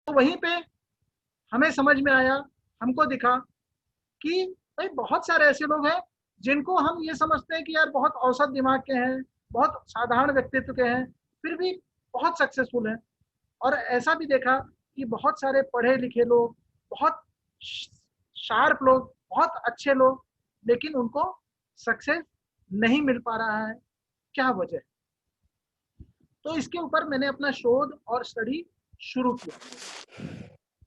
तो वहीं पे हमें समझ में आया, हमको दिखा कि भाई बहुत सारे ऐसे लोग हैं जिनको हम ये समझते हैं कि यार बहुत औसत दिमाग के हैं, बहुत साधारण व्यक्तित्व के हैं, फिर भी बहुत सक्सेसफुल हैं। और ऐसा भी देखा कि बहुत सारे पढ़े लिखे लोग, बहुत शार्प लोग, बहुत अच्छे लोग, लेकिन उनको सक्सेस नहीं मिल पा रहा है। क्या वजह है? तो इसके ऊपर मैंने अपना शोध और स्टडी शुरू किया,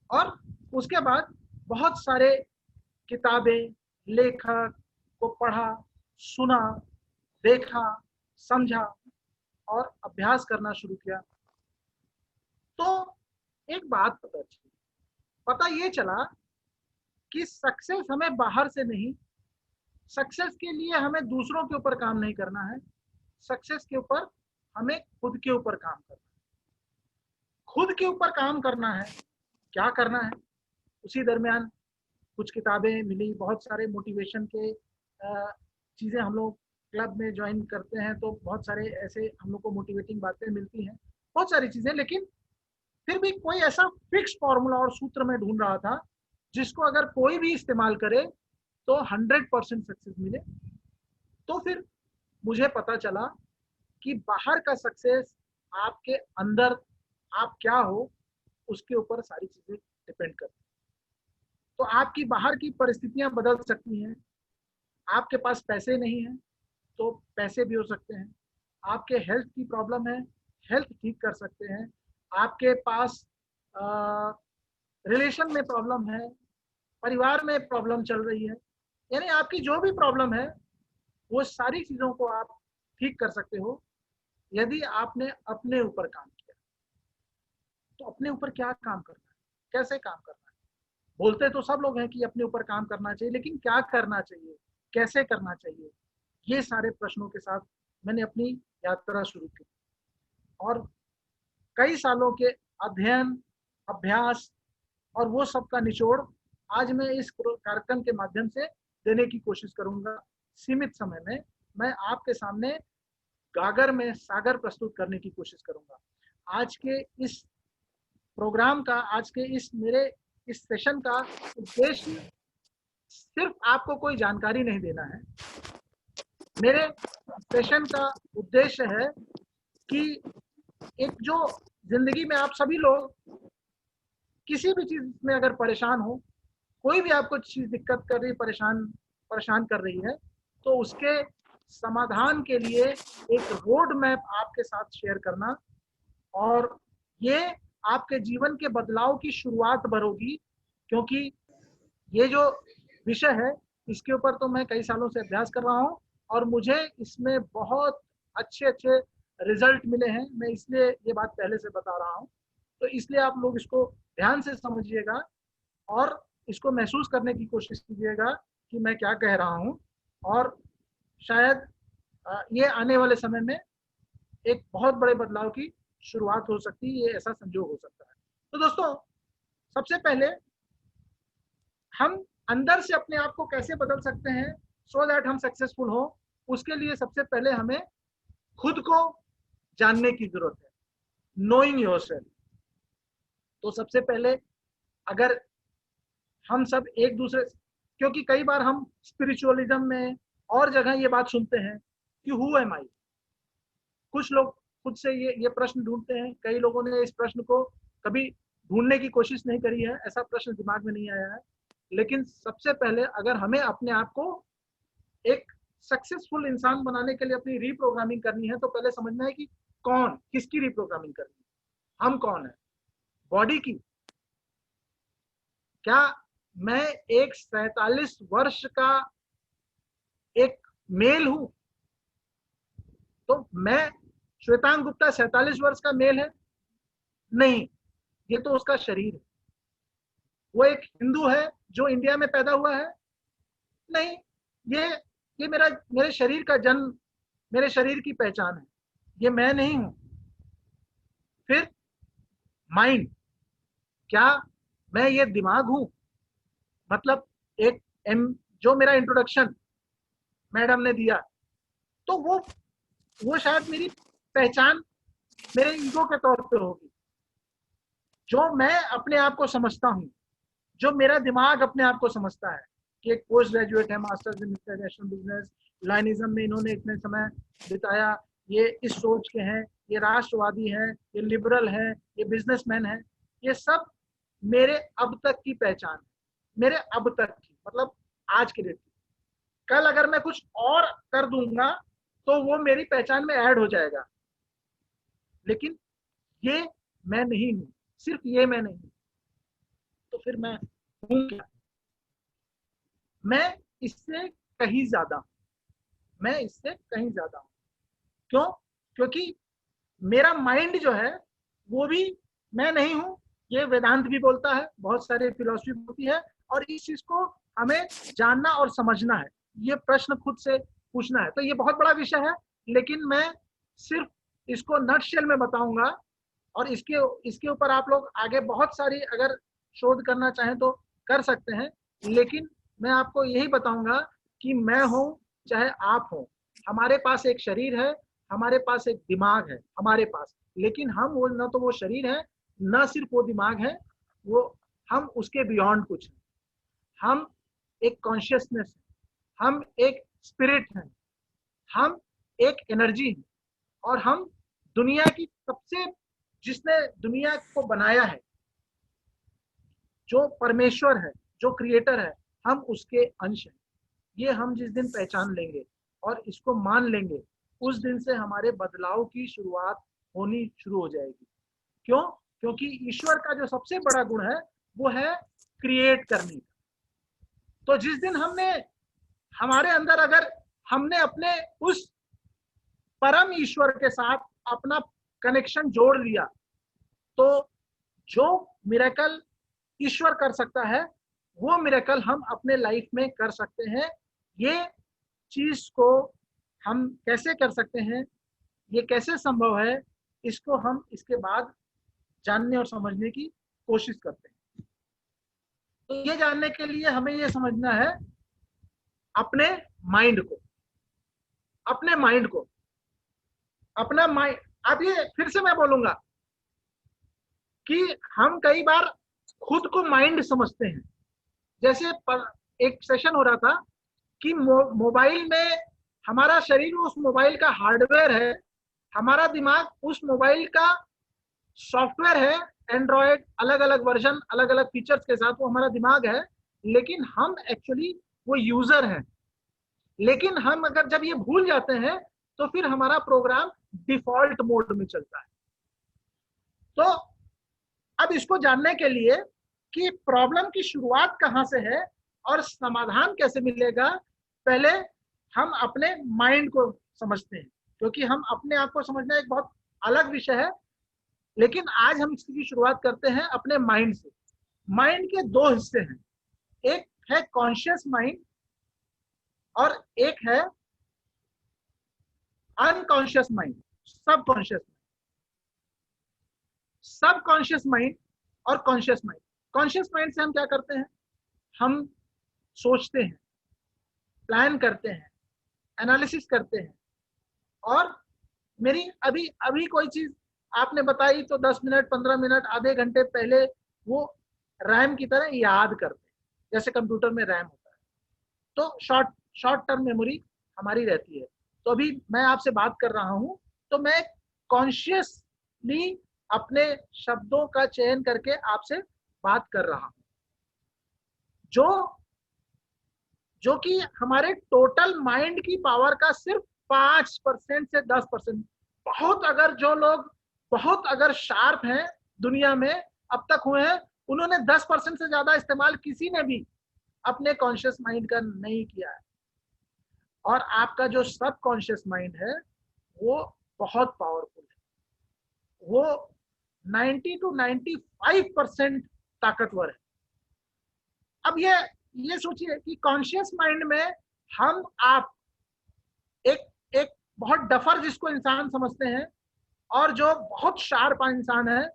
और उसके बाद बहुत सारे किताबें, लेखक को पढ़ा, सुना, देखा, समझा और अभ्यास करना शुरू किया। तो एक बात पता ये चला कि सक्सेस हमें बाहर से नहीं, सक्सेस के लिए हमें दूसरों के ऊपर काम नहीं करना है, सक्सेस के ऊपर हमें खुद के ऊपर काम करना है। खुद के ऊपर काम करना है, क्या करना है? उसी दरमियान कुछ किताबें मिली, बहुत सारे मोटिवेशन के चीज़ें हम लोग क्लब में ज्वाइन करते हैं, तो बहुत सारे ऐसे हम लोग को मोटिवेटिंग बातें मिलती हैं, बहुत सारी चीज़ें। लेकिन फिर भी कोई ऐसा फिक्स फॉर्मूला और सूत्र में ढूंढ रहा था जिसको अगर कोई भी इस्तेमाल करे तो 100% सक्सेस मिले। तो फिर मुझे पता चला कि बाहर का सक्सेस आपके अंदर आप क्या हो उसके ऊपर सारी चीज़ें डिपेंड करती हैं। तो आपकी बाहर की परिस्थितियां बदल सकती हैं। आपके पास पैसे नहीं हैं तो पैसे भी हो सकते हैं। आपके हेल्थ की प्रॉब्लम है, हेल्थ ठीक कर सकते हैं। आपके पास रिलेशन में प्रॉब्लम है, परिवार में प्रॉब्लम चल रही है, यानी आपकी जो भी प्रॉब्लम है वो सारी चीज़ों को आप ठीक कर सकते हो यदि आपने अपने ऊपर काम किया। तो अपने ऊपर क्या काम करना है, कैसे काम करना है? बोलते तो सब लोग हैं कि अपने ऊपर काम करना चाहिए, लेकिन क्या करना चाहिए, कैसे करना चाहिए? ये सारे प्रश्नों के साथ मैंने अपनी यात्रा शुरू की, और कई सालों के अध्ययन, अभ्यास और वो सब का निचोड़ आज मैं इस कार्यक्रम के माध्यम से देने की कोशिश करूंगा। सीमित समय में मैं आपके सामने गागर में सागर प्रस्तुत करने की कोशिश करूंगा। आज के इस प्रोग्राम का, आज के इस मेरे इस सेशन का उद्देश्य सिर्फ आपको कोई जानकारी नहीं देना है। मेरे सेशन का उद्देश्य है कि एक जो जिंदगी में आप सभी लोग किसी भी चीज में अगर परेशान हो, कोई भी आपको चीज दिक्कत कर रही, परेशान परेशान कर रही है, तो उसके समाधान के लिए एक रोड मैप आपके साथ शेयर करना, और ये आपके जीवन के बदलाव की शुरुआत होगी। क्योंकि ये जो विषय है इसके ऊपर तो मैं कई सालों से अभ्यास कर रहा हूँ, और मुझे इसमें बहुत अच्छे अच्छे रिजल्ट मिले हैं। मैं इसलिए ये बात पहले से बता रहा हूँ। तो इसलिए आप लोग इसको ध्यान से समझिएगा और इसको महसूस करने की कोशिश कीजिएगा कि मैं क्या कह रहा हूँ, और शायद ये आने वाले समय में एक बहुत बड़े बदलाव की शुरुआत हो सकती है, ये ऐसा संजोग हो सकता है। तो दोस्तों, सबसे पहले हम अंदर से अपने आप को कैसे बदल सकते हैं सो दैट हम सक्सेसफुल हो, उसके लिए सबसे पहले हमें खुद को जानने की जरूरत है, नोइंग योरसेल्फ। तो सबसे पहले अगर हम सब एक दूसरे, क्योंकि कई बार हम स्पिरिचुअलिज्म में और जगह ये बात सुनते हैं कि हु एम आई। कुछ लोग खुद से ये प्रश्न ढूंढते हैं, कई लोगों ने इस प्रश्न को कभी ढूंढने की कोशिश नहीं करी है, ऐसा प्रश्न दिमाग में नहीं आया है। लेकिन सबसे पहले अगर हमें अपने आप को एक सक्सेसफुल इंसान बनाने के लिए अपनी रीप्रोग्रामिंग करनी है, तो पहले समझना है कि कौन, किसकी रीप्रोग्रामिंग करनी है, हम कौन है। बॉडी की, क्या मैं एक 47 वर्ष का एक मेल हूं? तो मैं श्वेतांग गुप्ता 47 वर्ष का मेल है? नहीं, ये तो उसका शरीर है। वो एक हिंदू है जो इंडिया में पैदा हुआ है? नहीं, ये ये मेरे शरीर का जन्म, मेरे शरीर की पहचान है, ये मैं नहीं हूं। फिर माइंड, क्या मैं ये दिमाग हूं? मतलब एक जो मेरा इंट्रोडक्शन मैडम ने दिया, तो वो शायद मेरी पहचान मेरे ईगो के तौर पे होगी। जो मैं अपने आप को समझता हूँ, जो मेरा दिमाग अपने आप को समझता है कि एक पोस्ट ग्रेजुएट है, मास्टर्स इन इंटरनेशनल बिजनेस, लाइनिज्म में इन्होंने इतने समय बिताया, ये इस सोच के हैं, ये राष्ट्रवादी हैं, ये लिबरल हैं, ये बिजनेसमैन हैं, ये सब मेरे अब तक की पहचान है, मेरे अब तक की, मतलब आज की डेट की। कल अगर मैं कुछ और कर दूंगा तो वो मेरी पहचान में ऐड हो जाएगा, लेकिन ये मैं नहीं हूं, सिर्फ ये मैं नहीं हूं, तो फिर मैं हूं क्या? मैं इससे कहीं ज्यादा हूं, मैं इससे कहीं ज्यादा हूं। क्यों? क्योंकि मेरा माइंड जो है वो भी मैं नहीं हूं, ये वेदांत भी बोलता है, बहुत सारे फिलॉसफी बोलती है, और इस चीज को हमें जानना और समझना है, ये प्रश्न खुद से पूछना है। तो ये बहुत बड़ा विषय है, लेकिन मैं सिर्फ इसको नटशेल में बताऊंगा, और इसके इसके ऊपर आप लोग आगे बहुत सारी अगर शोध करना चाहें तो कर सकते हैं, लेकिन मैं आपको यही बताऊंगा कि मैं हूं चाहे आप हो, हमारे पास एक शरीर है, हमारे पास एक दिमाग है, हमारे पास, लेकिन हम वो ना तो वो शरीर है, ना सिर्फ वो दिमाग है, वो हम उसके बियॉन्ड कुछ है। हम एक कॉन्शियसनेस है, हम एक स्पिरिट है, हम एक एनर्जी है, और हम दुनिया की सबसे, जिसने दुनिया को बनाया है, जो परमेश्वर है, जो क्रिएटर है, हम उसके अंश हैं। ये हम जिस दिन पहचान लेंगे और इसको मान लेंगे, उस दिन से हमारे बदलाव की शुरुआत होनी शुरू हो जाएगी। क्यों? क्योंकि ईश्वर का जो सबसे बड़ा गुण है वो है क्रिएट करने का। तो जिस दिन हमने, हमारे अंदर अगर हमने अपने उस परम ईश्वर के साथ अपना कनेक्शन जोड़ लिया, तो जो मिरेकल ईश्वर कर सकता है, वो मिरेकल हम अपने लाइफ में कर सकते हैं। ये चीज को हम कैसे कर सकते हैं, ये कैसे संभव है, इसको हम इसके बाद जानने और समझने की कोशिश करते हैं। तो ये जानने के लिए हमें ये समझना है अपने माइंड को, अपने माइंड को, अपना माइंड। अब ये फिर से मैं बोलूंगा कि हम कई बार खुद को माइंड समझते हैं। जैसे एक सेशन हो रहा था कि मोबाइल में हमारा शरीर उस मोबाइल का हार्डवेयर है, हमारा दिमाग उस मोबाइल का सॉफ्टवेयर है, एंड्रॉयड अलग अलग वर्जन अलग अलग फीचर्स के साथ वो हमारा दिमाग है, लेकिन हम एक्चुअली वो यूजर हैं। लेकिन हम अगर जब ये भूल जाते हैं तो फिर हमारा प्रोग्राम डिफॉल्ट मोड में चलता है। तो अब इसको जानने के लिए कि प्रॉब्लम की शुरुआत कहां से है और समाधान कैसे मिलेगा, पहले हम अपने माइंड को समझते हैं, क्योंकि हम अपने आप को समझना एक बहुत अलग विषय है। लेकिन आज हम इसकी शुरुआत करते हैं अपने माइंड से। माइंड के दो हिस्से हैं, एक है कॉन्शियस माइंड और एक है unconscious mind, subconscious. Subconscious mind और कॉन्शियस माइंड। कॉन्शियस माइंड से हम क्या करते हैं, हम सोचते हैं, प्लान करते हैं, एनालिसिस करते हैं, और मेरी अभी अभी कोई चीज आपने बताई तो 10 मिनट 15 मिनट आधे घंटे पहले वो रैम की तरह याद करते हैं, जैसे कंप्यूटर में रैम होता है। तो शॉर्ट शॉर्ट टर्म मेमोरी हमारी रहती है। तो अभी मैं आपसे बात कर रहा हूं तो मैं कॉन्शियसली अपने शब्दों का चयन करके आपसे बात कर रहा हूं, जो जो कि हमारे टोटल माइंड की पावर का सिर्फ 5% से 10%। बहुत अगर जो लोग बहुत अगर शार्प हैं दुनिया में अब तक हुए हैं, उन्होंने 10% से ज्यादा इस्तेमाल किसी ने भी अपने कॉन्शियस माइंड का नहीं किया है। और आपका जो सब कॉन्शियस माइंड है वो बहुत पावरफुल है, वो 90 to 95% ताकतवर है। अब ये सोचिए कि कॉन्शियस माइंड में हम आप एक एक बहुत डफर जिसको इंसान समझते हैं और जो बहुत शार्प इंसान है,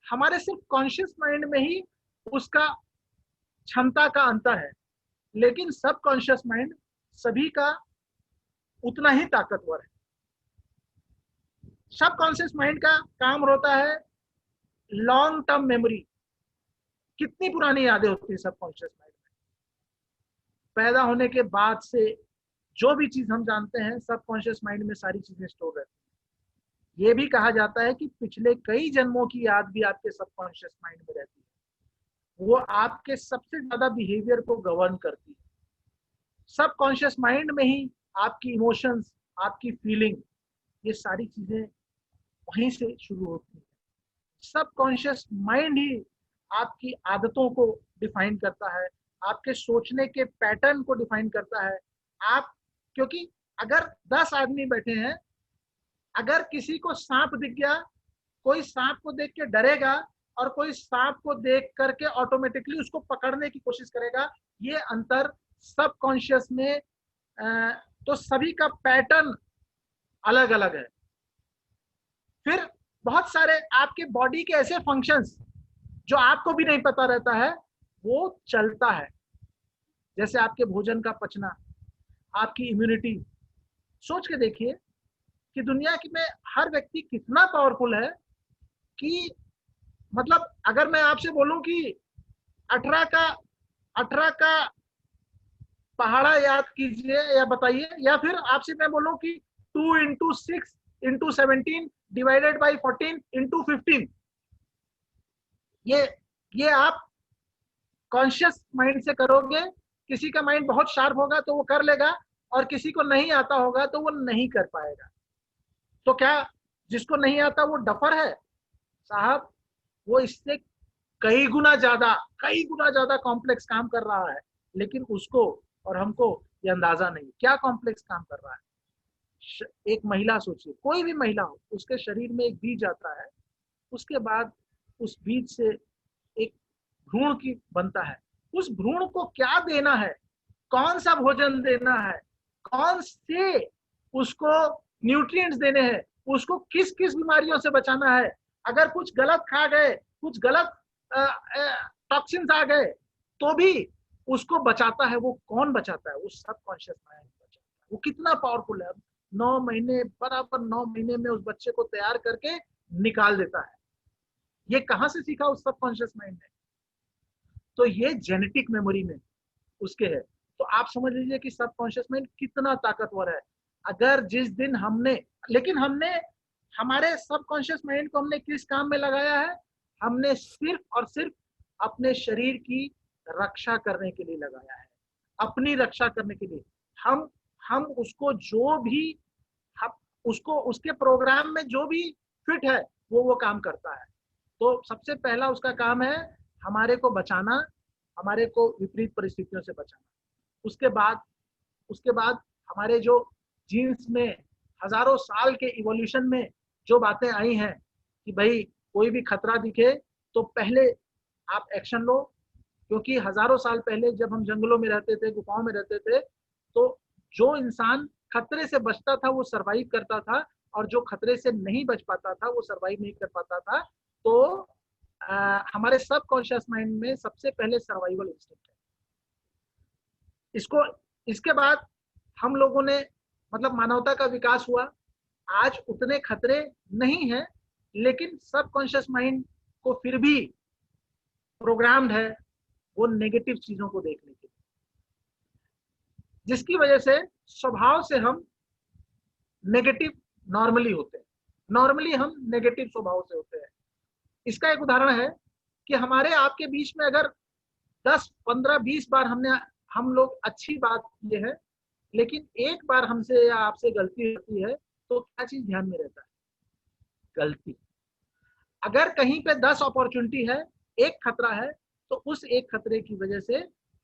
हमारे सिर्फ कॉन्शियस माइंड में ही उसका क्षमता का अंतर है, लेकिन सब कॉन्शियस माइंड सभी का उतना ही ताकतवर है। सब कॉन्शियस माइंड का काम होता है लॉन्ग टर्म मेमोरी, कितनी पुरानी यादें होती है सबकॉन्शियस माइंड में। पैदा होने के बाद से जो भी चीज हम जानते हैं सबकॉन्शियस माइंड में सारी चीजें स्टोर रहती हैं। ये भी कहा जाता है कि पिछले कई जन्मों की याद भी आपके सबकॉन्शियस माइंड में रहती है, वो आपके सबसे ज्यादा बिहेवियर को गवर्न करती है। सबकॉन्शियस माइंड में ही आपकी इमोशंस, आपकी फीलिंग, ये सारी चीजें वहीं से शुरू होती है। सबकॉन्शियस माइंड ही आपकी आदतों को डिफाइन करता है, आपके सोचने के पैटर्न को डिफाइन करता है। आप, क्योंकि अगर 10 आदमी बैठे हैं, अगर किसी को सांप दिख गया, कोई सांप को देख के डरेगा और कोई सांप को देख करके ऑटोमेटिकली उसको पकड़ने की कोशिश करेगा। ये अंतर सबकॉन्शियस में, तो सभी का पैटर्न अलग अलग है। फिर बहुत सारे आपके बॉडी के ऐसे फंक्शंस जो आपको भी नहीं पता रहता है, वो चलता है। जैसे आपके भोजन का पचना, आपकी इम्यूनिटी। सोच के देखिए कि दुनिया की में हर व्यक्ति कितना पावरफुल है कि मतलब अगर मैं आपसे बोलूं कि 18 का पहाड़ा याद कीजिए या बताइए, या फिर आपसे मैं बोलूं कि 2 × 6 × 17 डिवाइडेड बाई 14 × 15, ये आप कॉन्शियस माइंड से करोगे। किसी का माइंड बहुत शार्प होगा तो वो कर लेगा, और किसी को नहीं आता होगा तो वो नहीं कर पाएगा। तो क्या जिसको नहीं आता वो डफर है? साहब, वो इससे कई गुना ज्यादा कॉम्प्लेक्स काम कर रहा है, लेकिन उसको और हमको ये अंदाजा नहीं क्या कॉम्प्लेक्स काम कर रहा है। एक महिला, सोचिए कोई भी महिला हो, उसके शरीर में एक बीज आता है, उसके बाद उस बीज से एक भ्रूण की बनता है। उस भ्रूण को क्या देना है, कौन सा भोजन देना है, कौन से उसको न्यूट्रिएंट्स देने हैं, उसको किस किस बीमारियों से बचाना है। अगर कुछ गलत खा गए, कुछ गलत टॉक्सिन्स आ गए, तो भी उसको बचाता है। वो कौन बचाता है? वो सबकॉन्शियस माइंड बचाता है। वो कितना पावरफुल है। 9 महीने, बराबर 9 महीने में उस बच्चे को तैयार करके निकाल देता है। ये कहां से सीखा? उस सबकॉन्शियस माइंड ने। तो ये जेनेटिक मेमोरी में उसके है। तो आप समझ लीजिए कि सबकॉन्शियस माइंड कितना ताकतवर है। अगर जिस दिन हमने हमारे सबकॉन्शियस माइंड को हमने किस काम में लगाया है? हमने सिर्फ और सिर्फ अपने शरीर की रक्षा करने के लिए लगाया है, अपनी रक्षा करने के लिए। हम उसको जो भी, हम उसको उसके प्रोग्राम में जो भी फिट है वो काम करता है। तो सबसे पहला उसका काम है हमारे को बचाना, हमारे को विपरीत परिस्थितियों से बचाना। उसके बाद हमारे जो जीन्स में हजारों साल के इवोल्यूशन में जो बातें आई हैं कि भाई कोई भी खतरा दिखे तो पहले आप एक्शन लो। क्योंकि हजारों साल पहले जब हम जंगलों में रहते थे, गुफाओं में रहते थे, तो जो इंसान खतरे से बचता था वो सरवाइव करता था, और जो खतरे से नहीं बच पाता था वो सरवाइव नहीं कर पाता था। तो हमारे सबकॉन्शियस माइंड में सबसे पहले सर्वाइवल इंस्टिंक्ट है। इसके बाद हम लोगों ने, मतलब मानवता का विकास हुआ, आज उतने खतरे नहीं है, लेकिन सबकॉन्शियस माइंड को फिर भी प्रोग्राम्ड है वो नेगेटिव चीजों को देखने के लिए, जिसकी वजह से स्वभाव से हम नेगेटिव नॉर्मली होते हैं। नॉर्मली हम नेगेटिव स्वभाव से होते हैं। इसका एक उदाहरण है कि हमारे आपके बीच में अगर 10, 15, 20 बार हम लोग अच्छी बात ये है, लेकिन एक बार हमसे या आपसे गलती होती है, तो क्या चीज ध्यान में रहता है? गलती। अगर कहीं पे 10 अपॉर्चुनिटी है, एक खतरा है, तो उस एक खतरे की वजह से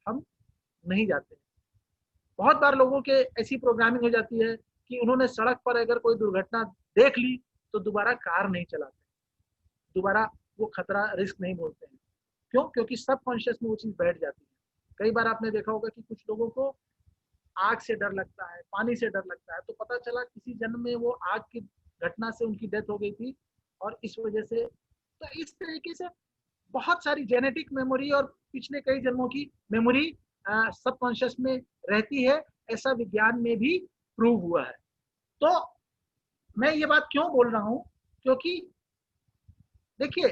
हम नहीं जाते। बहुत बार लोगों के ऐसी प्रोग्रामिंग हो जाती है कि उन्होंने सड़क पर अगर कोई दुर्घटना देख ली तो दोबारा कार नहीं चलाते, दोबारा वो खतरा, रिस्क नहीं बोलते हैं। क्यों? क्योंकि सबकॉन्शियस में वो चीज बैठ जाती है। कई बार आपने देखा होगा कि कुछ लोगों को आग से डर लगता है, पानी से डर लगता है, तो पता चला किसी जन्म में वो आग की घटना से उनकी डेथ हो गई थी, और इस वजह से। तो इस तरीके से बहुत सारी जेनेटिक मेमोरी और पिछले कई जन्मों की मेमोरी सबकॉन्शियस में रहती है। ऐसा विज्ञान में भी प्रूव हुआ है। तो मैं ये बात क्यों बोल रहा हूं? क्योंकि देखिए,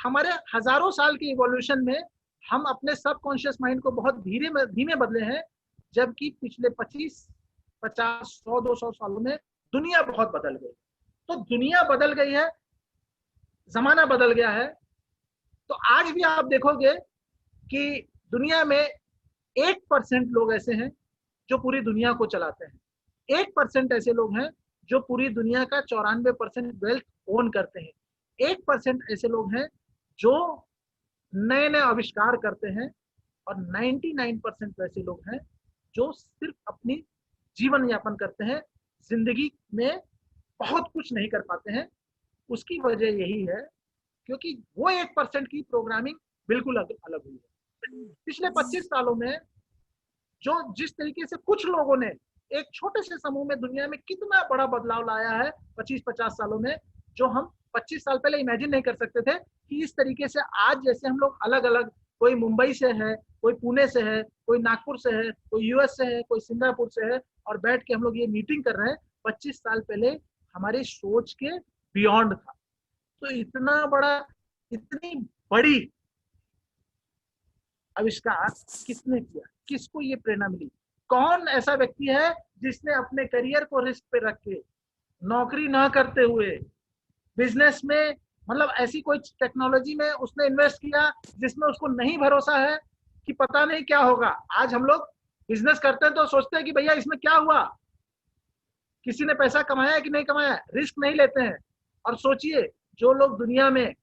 हमारे हजारों साल के इवोल्यूशन में हम अपने सबकॉन्शियस माइंड को बहुत धीरे धीमे बदले हैं, जबकि पिछले 25, 50, 100, 200 सालों में दुनिया बहुत बदल गई। तो दुनिया बदल गई है, जमाना बदल गया है। तो आज भी आप देखोगे कि दुनिया में 1% लोग ऐसे हैं जो पूरी दुनिया को चलाते हैं। 1% ऐसे लोग हैं जो पूरी दुनिया का 94% वेल्थ ओन करते हैं। 1% ऐसे लोग हैं जो नए नए आविष्कार करते हैं, और 99% वैसे लोग हैं जो सिर्फ अपनी जीवन यापन करते हैं, जिंदगी में बहुत कुछ नहीं कर पाते हैं। उसकी वजह यही है क्योंकि वो 1% की प्रोग्रामिंग बिल्कुल अलग हुई है। पिछले 25 सालों में जो जिस तरीके से कुछ लोगों ने एक छोटे से समूह में दुनिया में कितना बड़ा बदलाव लाया है 25-50 सालों में, जो हम 25 साल पहले इमेजिन नहीं कर सकते थे कि इस तरीके से आज जैसे हम लोग अलग अलग, कोई मुंबई से है, कोई पुणे से है, कोई नागपुर से है, कोई यूएस से है, कोई सिंगापुर से है, और बैठ के हम लोग ये मीटिंग कर रहे हैं। 25 साल पहले हमारी सोच के बियॉन्ड था। तो इतना बड़ा, इतनी बड़ी आविष्कार किसने किया, किसको ये प्रेरणा मिली? कौन ऐसा व्यक्ति है जिसने अपने करियर को रिस्क पे रख के, नौकरी ना करते हुए, बिजनेस में, मतलब ऐसी कोई टेक्नोलॉजी में उसने इन्वेस्ट किया जिसमें उसको नहीं भरोसा है कि पता नहीं क्या होगा। आज हम लोग बिजनेस करते हैं तो सोचते हैं कि भैया इसमें क्या हुआ, किसी ने पैसा कमाया है कि नहीं कमाया, रिस्क नहीं लेते हैं। और सोचिए, जो लोग दुनिया में,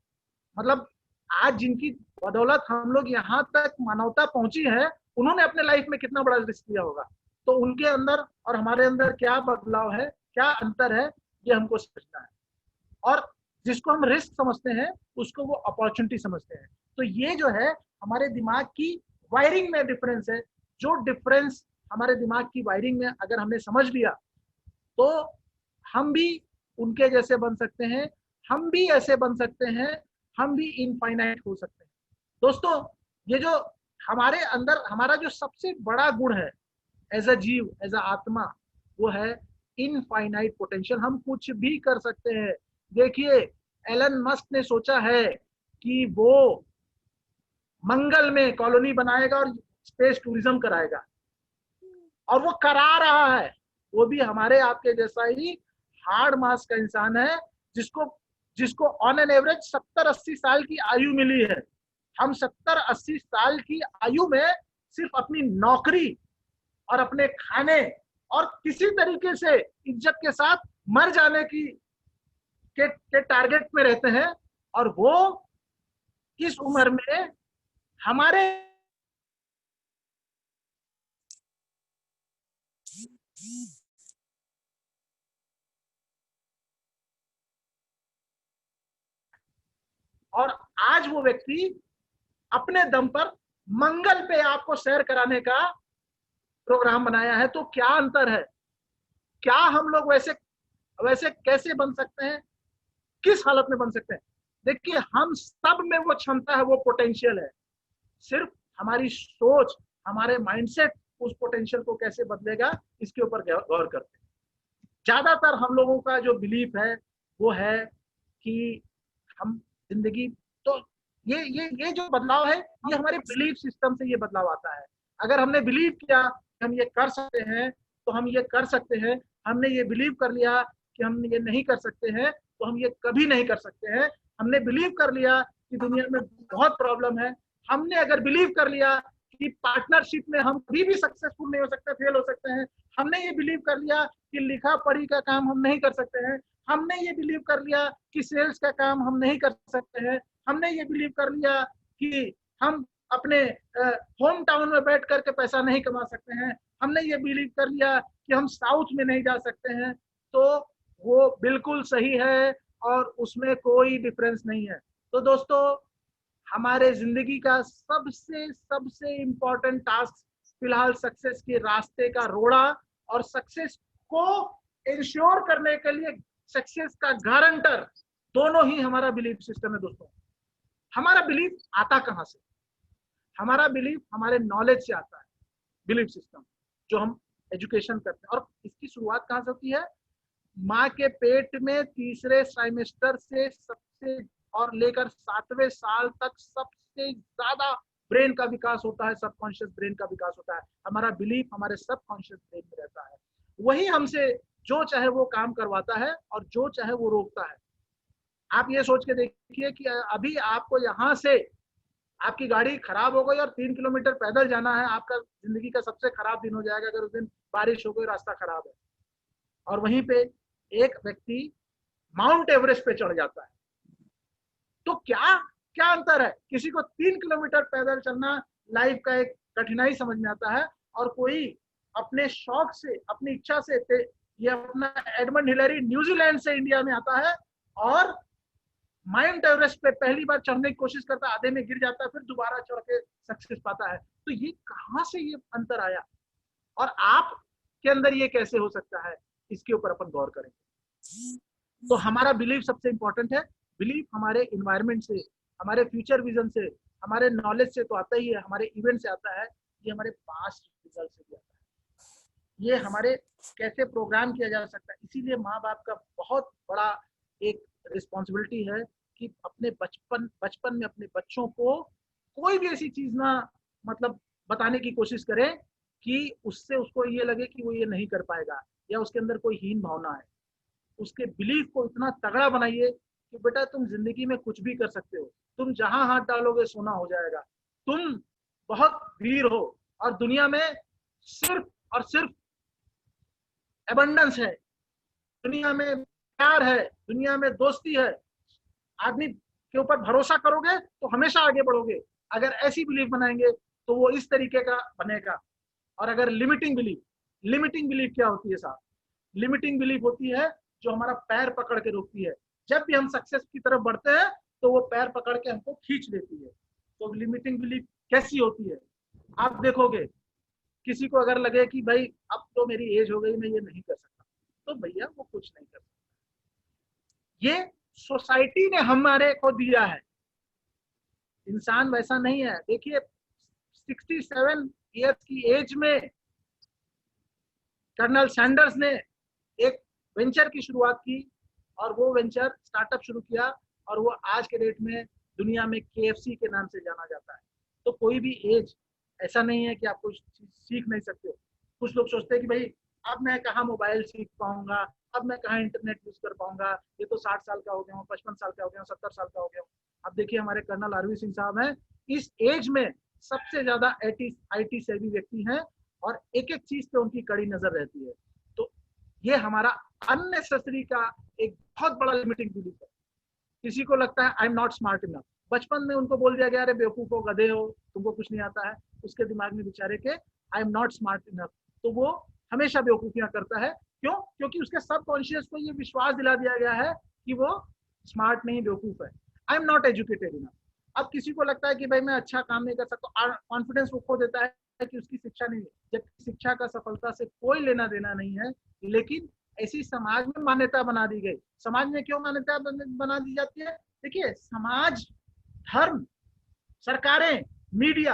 मतलब आज जिनकी बदौलत हम लोग यहाँ तक मानवता पहुंची है, उन्होंने अपने लाइफ में कितना बड़ा रिस्क लिया होगा। तो उनके अंदर और हमारे अंदर क्या बदलाव है, क्या अंतर है, ये हमको समझना है। और जिसको हम रिस्क समझते हैं उसको वो अपॉर्चुनिटी समझते हैं। तो ये जो है हमारे दिमाग की वायरिंग में डिफरेंस है। जो डिफरेंस हमारे दिमाग की वायरिंग में अगर हमने समझ लिया तो हम भी उनके जैसे बन सकते हैं, हम भी ऐसे बन सकते हैं, हम भी इनफाइनाइट हो सकते हैं। दोस्तों, ये जो हमारे अंदर हमारा जो सबसे बड़ा गुण है एज अ जीव, एज अ आत्मा, वो है इनफाइनाइट पोटेंशियल। हम कुछ भी कर सकते हैं। देखिए, एलन मस्क ने सोचा है कि वो मंगल में कॉलोनी बनाएगा और स्पेस टूरिज्म कराएगा, और वो करा रहा है। वो भी हमारे आपके जैसा ही हार्ड मास का इंसान है, जिसको जिसको ऑन एन एवरेज 70-80 साल की आयु मिली है। हम 70-80 साल की आयु में सिर्फ अपनी नौकरी और अपने खाने और किसी तरीके से इज्जत के साथ मर जाने के टारगेट में रहते हैं। और वो इस उम्र में हमारे और आज वो व्यक्ति अपने दम पर मंगल पे आपको सैर कराने का प्रोग्राम बनाया है। तो क्या अंतर है? क्या हम लोग वैसे वैसे कैसे बन सकते हैं, किस हालत में बन सकते हैं? देखिए, हम सब में वो क्षमता है, वो पोटेंशियल है। सिर्फ हमारी सोच, हमारे माइंडसेट उस पोटेंशियल को कैसे बदलेगा, इसके ऊपर गौर करते हैं। ज्यादातर हम लोगों का जो बिलीफ है वो है कि हम जिंदगी, तो ये जो बदलाव है, ये हमारे बिलीफ सिस्टम से ये बदलाव आता है। अगर हमने बिलीव किया कि हम ये कर सकते हैं तो हम ये कर सकते हैं। हमने ये बिलीव कर लिया कि हम ये नहीं कर सकते हैं तो हम ये कभी नहीं कर सकते हैं। हमने बिलीव कर लिया कि दुनिया में बहुत प्रॉब्लम है, हमने अगर बिलीव कर लिया कि पार्टनरशिप में हम कभी भी सक्सेसफुल नहीं हो सकते, फेल हो सकते हैं, हमने ये बिलीव कर लिया कि लिखा पढ़ी का काम हम नहीं कर सकते हैं, हमने ये बिलीव कर लिया कि सेल्स का काम हम नहीं कर सकते हैं, हमने ये बिलीव कर लिया कि हम अपने होम टाउन में बैठ करके पैसा नहीं कमा सकते हैं, हमने ये बिलीव कर लिया कि हम साउथ में नहीं जा सकते हैं, तो वो बिल्कुल सही है और उसमें कोई डिफरेंस नहीं है। तो दोस्तों, हमारे जिंदगी का सबसे सबसे इम्पोर्टेंट टास्क फिलहाल सक्सेस के रास्ते का रोड़ा और सक्सेस को इंश्योर करने के लिए सक्सेस का गारंटर दोनों ही हमारा बिलीफ सिस्टम है। दोस्तों, हमारा बिलीफ आता कहां से? हमारा बिलीफ हमारे नॉलेज से आता है। बिलीफ सिस्टम जो हम एजुकेशन करते हैं, और इसकी शुरुआत कहां से होती है? माँ के पेट में तीसरे ट्राइमेस्टर से सबसे और लेकर 7वें साल तक सबसे ज्यादा ब्रेन का विकास होता है, सबकॉन्शियस ब्रेन का विकास होता है। हमारा बिलीफ हमारे सबकॉन्शियस ब्रेन में रहता है, वही हमसे जो चाहे वो काम करवाता है और जो चाहे वो रोकता है। आप ये सोच के देखिए कि अभी आपको यहाँ से आपकी गाड़ी खराब हो गई और 3 किलोमीटर पैदल जाना है, आपका जिंदगी का सबसे खराब दिन हो जाएगा अगर उस दिन बारिश हो गई, रास्ता खराब है। और वहीं पे एक व्यक्ति माउंट एवरेस्ट पे चढ़ जाता है, तो क्या क्या अंतर है? किसी को 3 किलोमीटर पैदल चलना लाइफ का एक कठिनाई समझ में आता है, और कोई अपने शौक से, अपनी इच्छा से, ये अपना एडमंड हिलरी न्यूजीलैंड से इंडिया में आता है और माउंट एवरेस्ट पे पहली बार चढ़ने की कोशिश करता है, आधे में गिर जाता है, फिर दोबारा चढ़ के सक्सेस पाता है। तो ये कहां से ये अंतर आया और आप के अंदर ये कैसे हो सकता है, इसके ऊपर अपन गौर करेंगे। तो हमारा बिलीफ सबसे इंपॉर्टेंट है। बिलीफ हमारे इन्वायरमेंट से, हमारे फ्यूचर विजन से, हमारे नॉलेज से तो आता ही है, हमारे इवेंट से आता है, ये हमारे पास्ट रिजल्ट से भी आता है, ये हमारे कैसे प्रोग्राम किया जा सकता है। इसीलिए माँ बाप का बहुत बड़ा एक रिस्पॉन्सिबिलिटी है कि अपने बचपन में अपने बच्चों को कोई भी ऐसी चीज ना मतलब बताने की कोशिश करें कि उससे उसको ये लगे कि वो ये नहीं कर पाएगा या उसके अंदर कोई हीन भावना है। उसके बिलीफ को इतना तगड़ा बनाइए कि बेटा तुम जिंदगी में कुछ भी कर सकते हो, तुम जहां हाथ डालोगे सोना हो जाएगा, तुम बहुत वीर हो और दुनिया में सिर्फ और सिर्फ एबंडेंस है, दुनिया में प्यार है, दुनिया में दोस्ती है। आदमी के ऊपर भरोसा करोगे तो हमेशा आगे बढ़ोगे। अगर ऐसी बिलीफ बनाएंगे तो वो इस तरीके का बनेगा। और अगर लिमिटिंग बिलीफ क्या होती है साहब? लिमिटिंग बिलीफ होती है जो हमारा पैर पकड़ के रोकती है। जब भी हम सक्सेस की तरफ बढ़ते हैं तो वो पैर पकड़ के हमको खींच देती है। तो लिमिटिंग बिलीफ कैसी होती है? आप देखोगे किसी को अगर लगे कि भाई अब तो मेरी एज हो गई, मैं ये नहीं कर सकता, तो भैया वो कुछ नहीं कर सकता। ये सोसाइटी ने हमारे को दिया है, इंसान वैसा नहीं है। देखिए 67 ईयर्स की एज में कर्नल सैंडर्स ने एक वेंचर की शुरुआत की और वो वेंचर स्टार्टअप शुरू किया और वो आज के डेट में दुनिया में KFC के नाम से जाना जाता है। तो कोई भी एज ऐसा नहीं है कि आप कुछ सीख नहीं सकते हो। कुछ लोग सोचते हैं कि भाई अब मैं कहाँ मोबाइल सीख पाऊंगा, अब मैं कहाँ इंटरनेट यूज कर पाऊंगा, ये तो 60 साल का हो गया हूँ, 55 साल का हो गया हूँ, 70 साल का हो गया हूँ। अब देखिए हमारे कर्नल आरवी सिंह साहब हैं, इस एज में सबसे ज्यादा IT सेवी व्यक्ति हैं और एक एक चीज पे उनकी कड़ी नजर रहती है। तो ये हमारा अननेसेसरी का एक बहुत बड़ा लिमिटिंग बिलीफ है। किसी को लगता है I am not smart enough, बचपन में उनको बोल दिया गया अरे बेवकूफ हो, गधे हो, तुमको कुछ नहीं आता है, उसके दिमाग में बेचारे के I am not smart enough. तो वो हमेशा बेवकूफियां करता है। क्यों? क्योंकि उसके सबकॉन्शियस को ये विश्वास दिला दिया गया है कि वो स्मार्ट नहीं, बेवकूफ है। I am not educated enough. अब किसी को लगता है कि भाई मैं अच्छा काम नहीं कर सकता, कॉन्फिडेंस वो खो देता है कि उसकी शिक्षा नहीं है, जबकि शिक्षा का सफलता से कोई लेना देना नहीं है। लेकिन ऐसी समाज में मान्यता बना दी गई। समाज में क्यों मान्यता बना दी जाती है? देखिए समाज, धर्म, सरकारें, मीडिया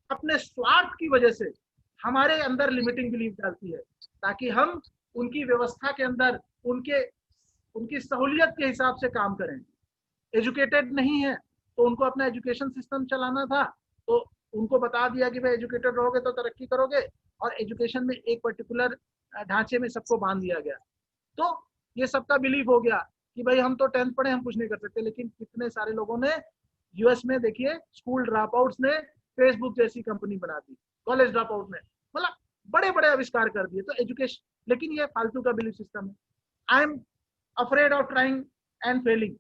अपने स्वार्थ की वजह से हमारे अंदर लिमिटिंग बिलीफ डालती है ताकि हम उनकी व्यवस्था के अंदर उनकी सहूलियत के हिसाब से काम करें। एजुकेटेड नहीं है तो उनको अपना एजुकेशन सिस्टम चलाना था, तो उनको बता दिया कि भाई एजुकेटेड रहोगे तो तरक्की करोगे, और एजुकेशन में एक पर्टिकुलर ढांचे में सबको बांध दिया गया। तो ये सबका बिलीव हो गया कि भाई हम तो 10th पढ़े, हम कुछ नहीं कर सकते। लेकिन कितने सारे लोगों ने US में देखिए स्कूल ड्रॉप आउट्स ने फेसबुक जैसी कंपनी बना दी, कॉलेज ड्रॉप आउट ने मतलब बड़े बड़े आविष्कार कर दिए। तो एजुकेशन, लेकिन ये फालतू का बिलीफ सिस्टम है। I am afraid of trying and failing.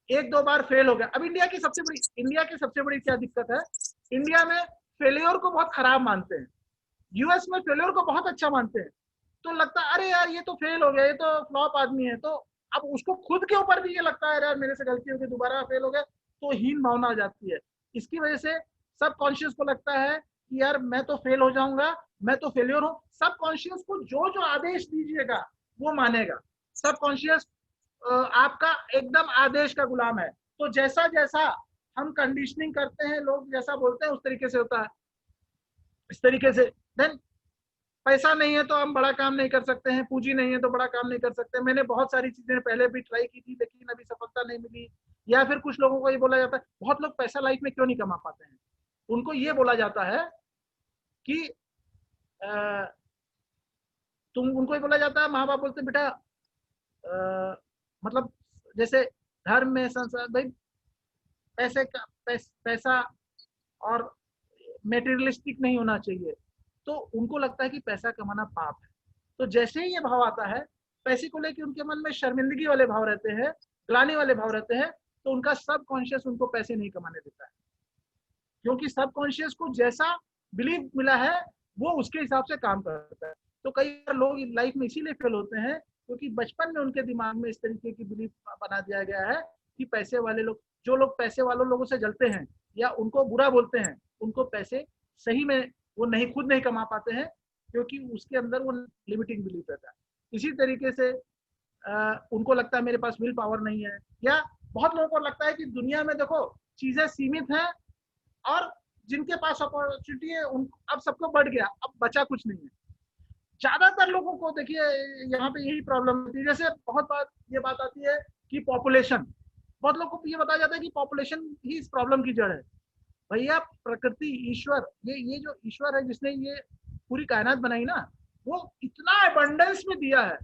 एक दो बार फेल हो गया। अब इंडिया की सबसे बड़ी क्या दिक्कत है? इंडिया में फेलियर को बहुत खराब मानते हैं, US में फेलियर को बहुत अच्छा मानते हैं। तो लगता है अरे यार ये तो फेल हो गया, ये तो फ्लॉप आदमी है। तो अब उसको खुद के ऊपर भी ये लगता है यार मेरे से गलती हो गई, दोबारा फेल हो गया, तो हीन भावना आ जाती है। इसकी वजह से सब कॉन्शियस को लगता है कि यार मैं तो फेल हो जाऊंगा, मैं तो फेलियर हूँ। सब कॉन्शियस को जो जो आदेश दीजिएगा वो मानेगा। सब कॉन्शियस आपका एकदम आदेश का गुलाम है। तो जैसा जैसा हम कंडीशनिंग करते हैं, लोग जैसा बोलते हैं उस तरीके से होता है। इस तरीके से देन पैसा नहीं है तो हम बड़ा काम नहीं कर सकते हैं, पूंजी नहीं है तो बड़ा काम नहीं कर सकते। मैंने बहुत सारी चीजें पहले भी ट्राई की थी लेकिन अभी सफलता नहीं मिली, या फिर कुछ लोगों को ये बोला जाता है, बहुत लोग पैसा लाइफ में क्यों नहीं कमा पाते हैं, उनको ये बोला जाता है कि उनको ये बोला जाता है, माँ बाप बोलते हैं बेटा मतलब जैसे धर्म में संसार भाई पैसे का पैसा और मेटेरियलिस्टिक नहीं होना चाहिए, तो उनको लगता है कि पैसा कमाना पाप है। तो जैसे ही ये भाव आता है, पैसे को लेकर उनके मन में शर्मिंदगी वाले भाव रहते हैं, ग्लानि वाले भाव रहते हैं, तो उनका सब कॉन्शियस उनको पैसे नहीं कमाने देता है, क्योंकि सब कॉन्शियस को जैसा बिलीव मिला है वो उसके हिसाब से काम करता है। तो कई बार लोग लाइफ में इसीलिए फेल होते हैं क्योंकि बचपन में उनके दिमाग में इस तरीके की बिलीफ बना दिया गया है कि पैसे वाले लोग, जो लोग पैसे वालों लोगों से जलते हैं या उनको बुरा बोलते हैं, उनको पैसे सही में वो नहीं खुद नहीं कमा पाते हैं, क्योंकि उसके अंदर वो लिमिटिंग बिलीफ रहता है। इसी तरीके से उनको लगता है मेरे पास विल पावर नहीं है, या बहुत लोगों को लगता है कि दुनिया में देखो चीजें सीमित हैं और जिनके पास अपॉर्चुनिटी है उन अब सबको बढ़ गया, अब बचा कुछ नहीं है। ज्यादातर लोगों को देखिए यहाँ पे यही प्रॉब्लम होती है। जैसे बहुत बात ये बात आती है कि पॉपुलेशन, बहुत लोगों को ये बताया जाता है कि पॉपुलेशन ही इस प्रॉब्लम की जड़ है। भैया प्रकृति ईश्वर, ये जो ईश्वर है जिसने ये पूरी कायनात बनाई ना, वो इतना अबंडेंस में दिया है,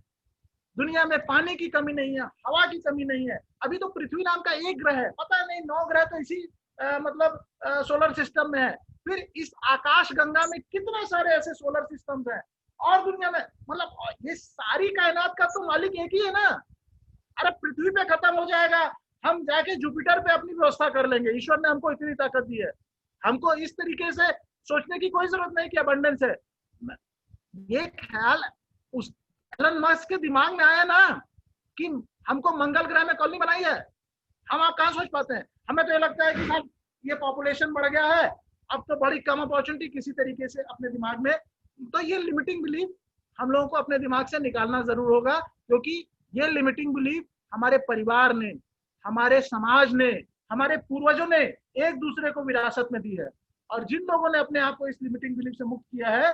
दुनिया में पानी की कमी नहीं है, हवा की कमी नहीं है। अभी तो पृथ्वी नाम का एक ग्रह है, पता नहीं 9 ग्रह तो इसी मतलब सोलर सिस्टम में है। फिर इस आकाश गंगा में कितने सारे ऐसे सोलर सिस्टम्स हैं, और दुनिया में मतलब ये सारी कायनात का तो मालिक एक ही है ना। अरे पृथ्वी पे खत्म हो जाएगा, हम जाके जुपिटर पे अपनी व्यवस्था कर लेंगे। ईश्वर ने हमको इतनी ताकत दी है, हमको इस तरीके से सोचने की कोई जरूरत नहीं कि अबंडेंस है। ये ख्याल उस एलन मस्क के दिमाग में आया ना कि हमको मंगल ग्रह में कॉलोनी बनाई है, हम आप कहाँ सोच पाते हैं। हमें तो ये लगता है कि साहब ये पॉपुलेशन बढ़ गया है, अब तो बड़ी कम अपॉर्चुनिटी किसी तरीके से अपने दिमाग में। तो ये लिमिटिंग बिलीफ हम लोगों को अपने दिमाग से निकालना जरूर होगा, क्योंकि ये लिमिटिंग बिलीफ हमारे परिवार ने, हमारे समाज ने, हमारे पूर्वजों ने एक दूसरे को विरासत में दी है। और जिन लोगों ने अपने आप को इस लिमिटिंग बिलीफ से मुक्त किया है,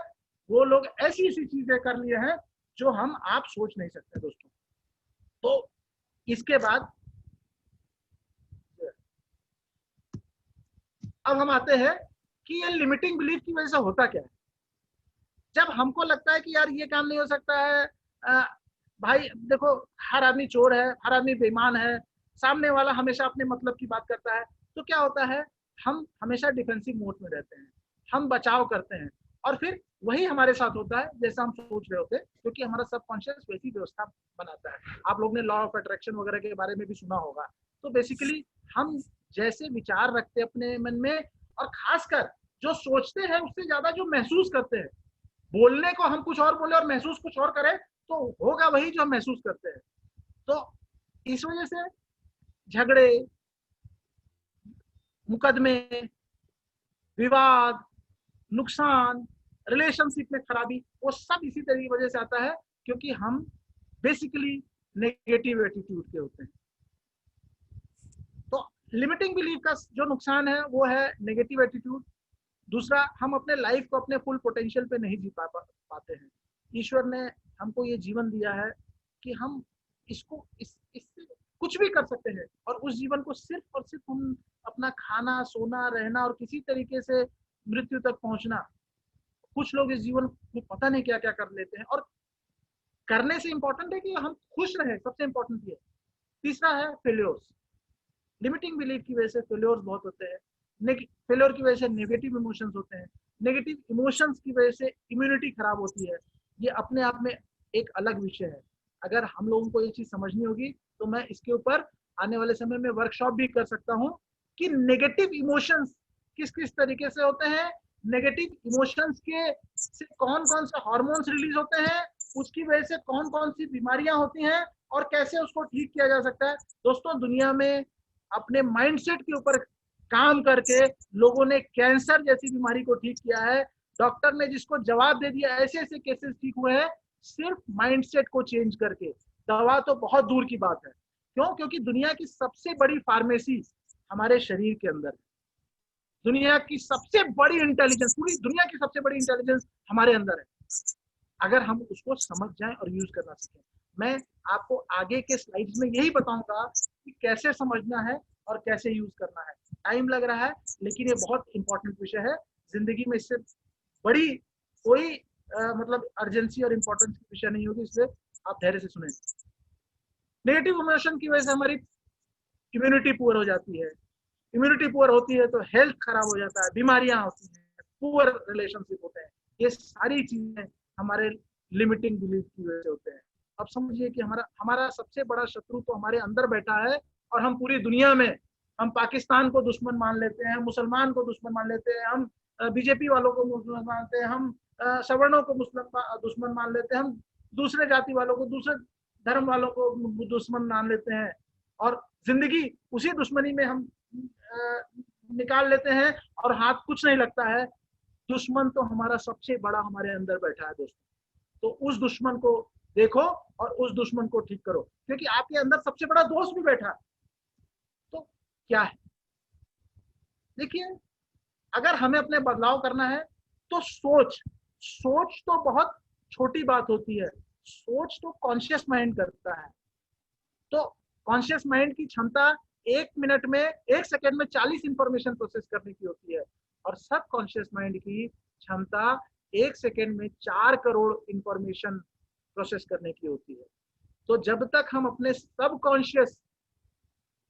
वो लोग ऐसी ऐसी चीजें कर लिए हैं जो हम आप सोच नहीं सकते दोस्तों। तो इसके बाद अब हम आते हैं कि ये लिमिटिंग बिलीफ की वजह से होता क्या है। जब हमको लगता है कि यार ये काम नहीं हो सकता है, भाई देखो हर आदमी चोर है, हर आदमी बेईमान है, सामने वाला हमेशा अपने मतलब की बात करता है, तो क्या होता है, हम हमेशा डिफेंसिव मोड में रहते हैं, हम बचाव करते हैं, और फिर वही हमारे साथ होता है जैसा हम सोच रहे होते हैं, क्योंकि हमारा सबकॉन्शियस वैसी व्यवस्था बनाता है। आप लोग ने लॉ ऑफ अट्रैक्शन वगैरह के बारे में भी सुना होगा। तो बेसिकली हम जैसे विचार रखते हैं अपने मन में, और खासकर जो सोचते हैं उससे ज्यादा जो महसूस करते हैं, बोलने को हम कुछ और बोले और महसूस कुछ और करें तो होगा वही जो हम महसूस करते हैं। तो इस वजह से झगड़े, मुकदमे, विवाद, नुकसान, रिलेशनशिप में खराबी, वो सब इसी तरह की वजह से आता है, क्योंकि हम बेसिकली नेगेटिव एटीट्यूड के होते हैं। तो लिमिटिंग बिलीफ का जो नुकसान है वो है नेगेटिव एटीट्यूड। दूसरा, हम अपने लाइफ को अपने फुल पोटेंशियल पे नहीं जी पाते हैं। ईश्वर ने हमको ये जीवन दिया है कि हम इसको इससे कुछ भी कर सकते हैं, और उस जीवन को सिर्फ और सिर्फ हम अपना खाना, सोना, रहना और किसी तरीके से मृत्यु तक पहुंचना। कुछ लोग इस जीवन में पता नहीं क्या क्या कर लेते हैं, और करने से इंपॉर्टेंट है कि हम खुश रहे, सबसे इंपॉर्टेंट ये। तीसरा है फेल्योर्स। लिमिटिंग बिलीफ की वजह से फेल्योर्स बहुत होते हैं। फेल्योर की वजह से नेगेटिव इमोशंस होते हैं, नेगेटिव इमोशंस की वजह से इम्यूनिटी खराब होती है। ये अपने आप में एक अलग विषय है। अगर हम लोगों को ये चीज समझनी होगी तो मैं इसके ऊपर आने वाले समय में वर्कशॉप भी कर सकता हूँ कि नेगेटिव इमोशंस किस किस तरीके से होते हैं, नेगेटिव इमोशंस के से कौन कौन से हार्मोन्स रिलीज होते हैं, उसकी वजह से कौन कौन सी बीमारियां होती हैं, और कैसे उसको ठीक किया जा सकता है। दोस्तों, दुनिया में अपने माइंडसेट के ऊपर काम करके लोगों ने कैंसर जैसी बीमारी को ठीक किया है। डॉक्टर ने जिसको जवाब दे दिया, ऐसे ऐसे केसेस ठीक हुए हैं सिर्फ माइंडसेट को चेंज करके। दवा तो बहुत दूर की बात है। क्यों? क्योंकि दुनिया की सबसे बड़ी फार्मेसी हमारे शरीर के अंदर है। दुनिया की सबसे बड़ी इंटेलिजेंस, पूरी दुनिया की सबसे बड़ी इंटेलिजेंस हमारे अंदर है, अगर हम उसको समझ जाएं और यूज करना सीखें। मैं आपको आगे के स्लाइड्स में यही बताऊंगा कि कैसे समझना है और कैसे यूज करना है। टाइम लग रहा है, लेकिन ये बहुत इंपॉर्टेंट विषय है जिंदगी में। इससे बड़ी कोई मतलब अर्जेंसी और इम्पोर्टेंस की विषय नहीं होगी, इसलिए आप धैर्य से सुने। नेगेटिव इमोशन की वजह से हमारी इम्यूनिटी पुअर हो जाती है। इम्यूनिटी पुअर होती है तो हेल्थ खराब हो जाता है, बीमारियां होती हैं, पुअर रिलेशनशिप होते हैं। ये सारी चीजें हमारे लिमिटिंग बिलीफ की वजह से होते हैं। अब समझिए कि हमारा हमारा सबसे बड़ा शत्रु तो हमारे अंदर बैठा है, और हम पूरी दुनिया में, हम पाकिस्तान को दुश्मन मान लेते हैं, मुसलमान को दुश्मन मान लेते हैं, हम बीजेपी वालों को दुश्मन मानते हैं, हम सवर्णों को दुश्मन मान लेते हैं, हम दूसरे जाति वालों को, दूसरे धर्म वालों को दुश्मन मान लेते हैं, और जिंदगी उसी दुश्मनी में हम निकाल लेते हैं और हाथ कुछ नहीं लगता है। दुश्मन तो हमारा सबसे बड़ा हमारे अंदर बैठा है दोस्तों। तो उस दुश्मन को देखो और उस दुश्मन को ठीक करो, क्योंकि आपके अंदर सबसे बड़ा दोस्त भी बैठा है। तो क्या है, देखिए, अगर हमें अपने बदलाव करना है तो सोच तो बहुत छोटी बात होती है। सोच तो कॉन्शियस माइंड करता है। तो कॉन्शियस माइंड की क्षमता 1 सेकेंड में 40 इंफॉर्मेशन प्रोसेस करने की होती है, और सब कॉन्शियस माइंड की क्षमता 1 सेकेंड में 4 करोड़ इंफॉर्मेशन प्रोसेस करने की होती है। तो जब तक हम अपने सब कॉन्शियस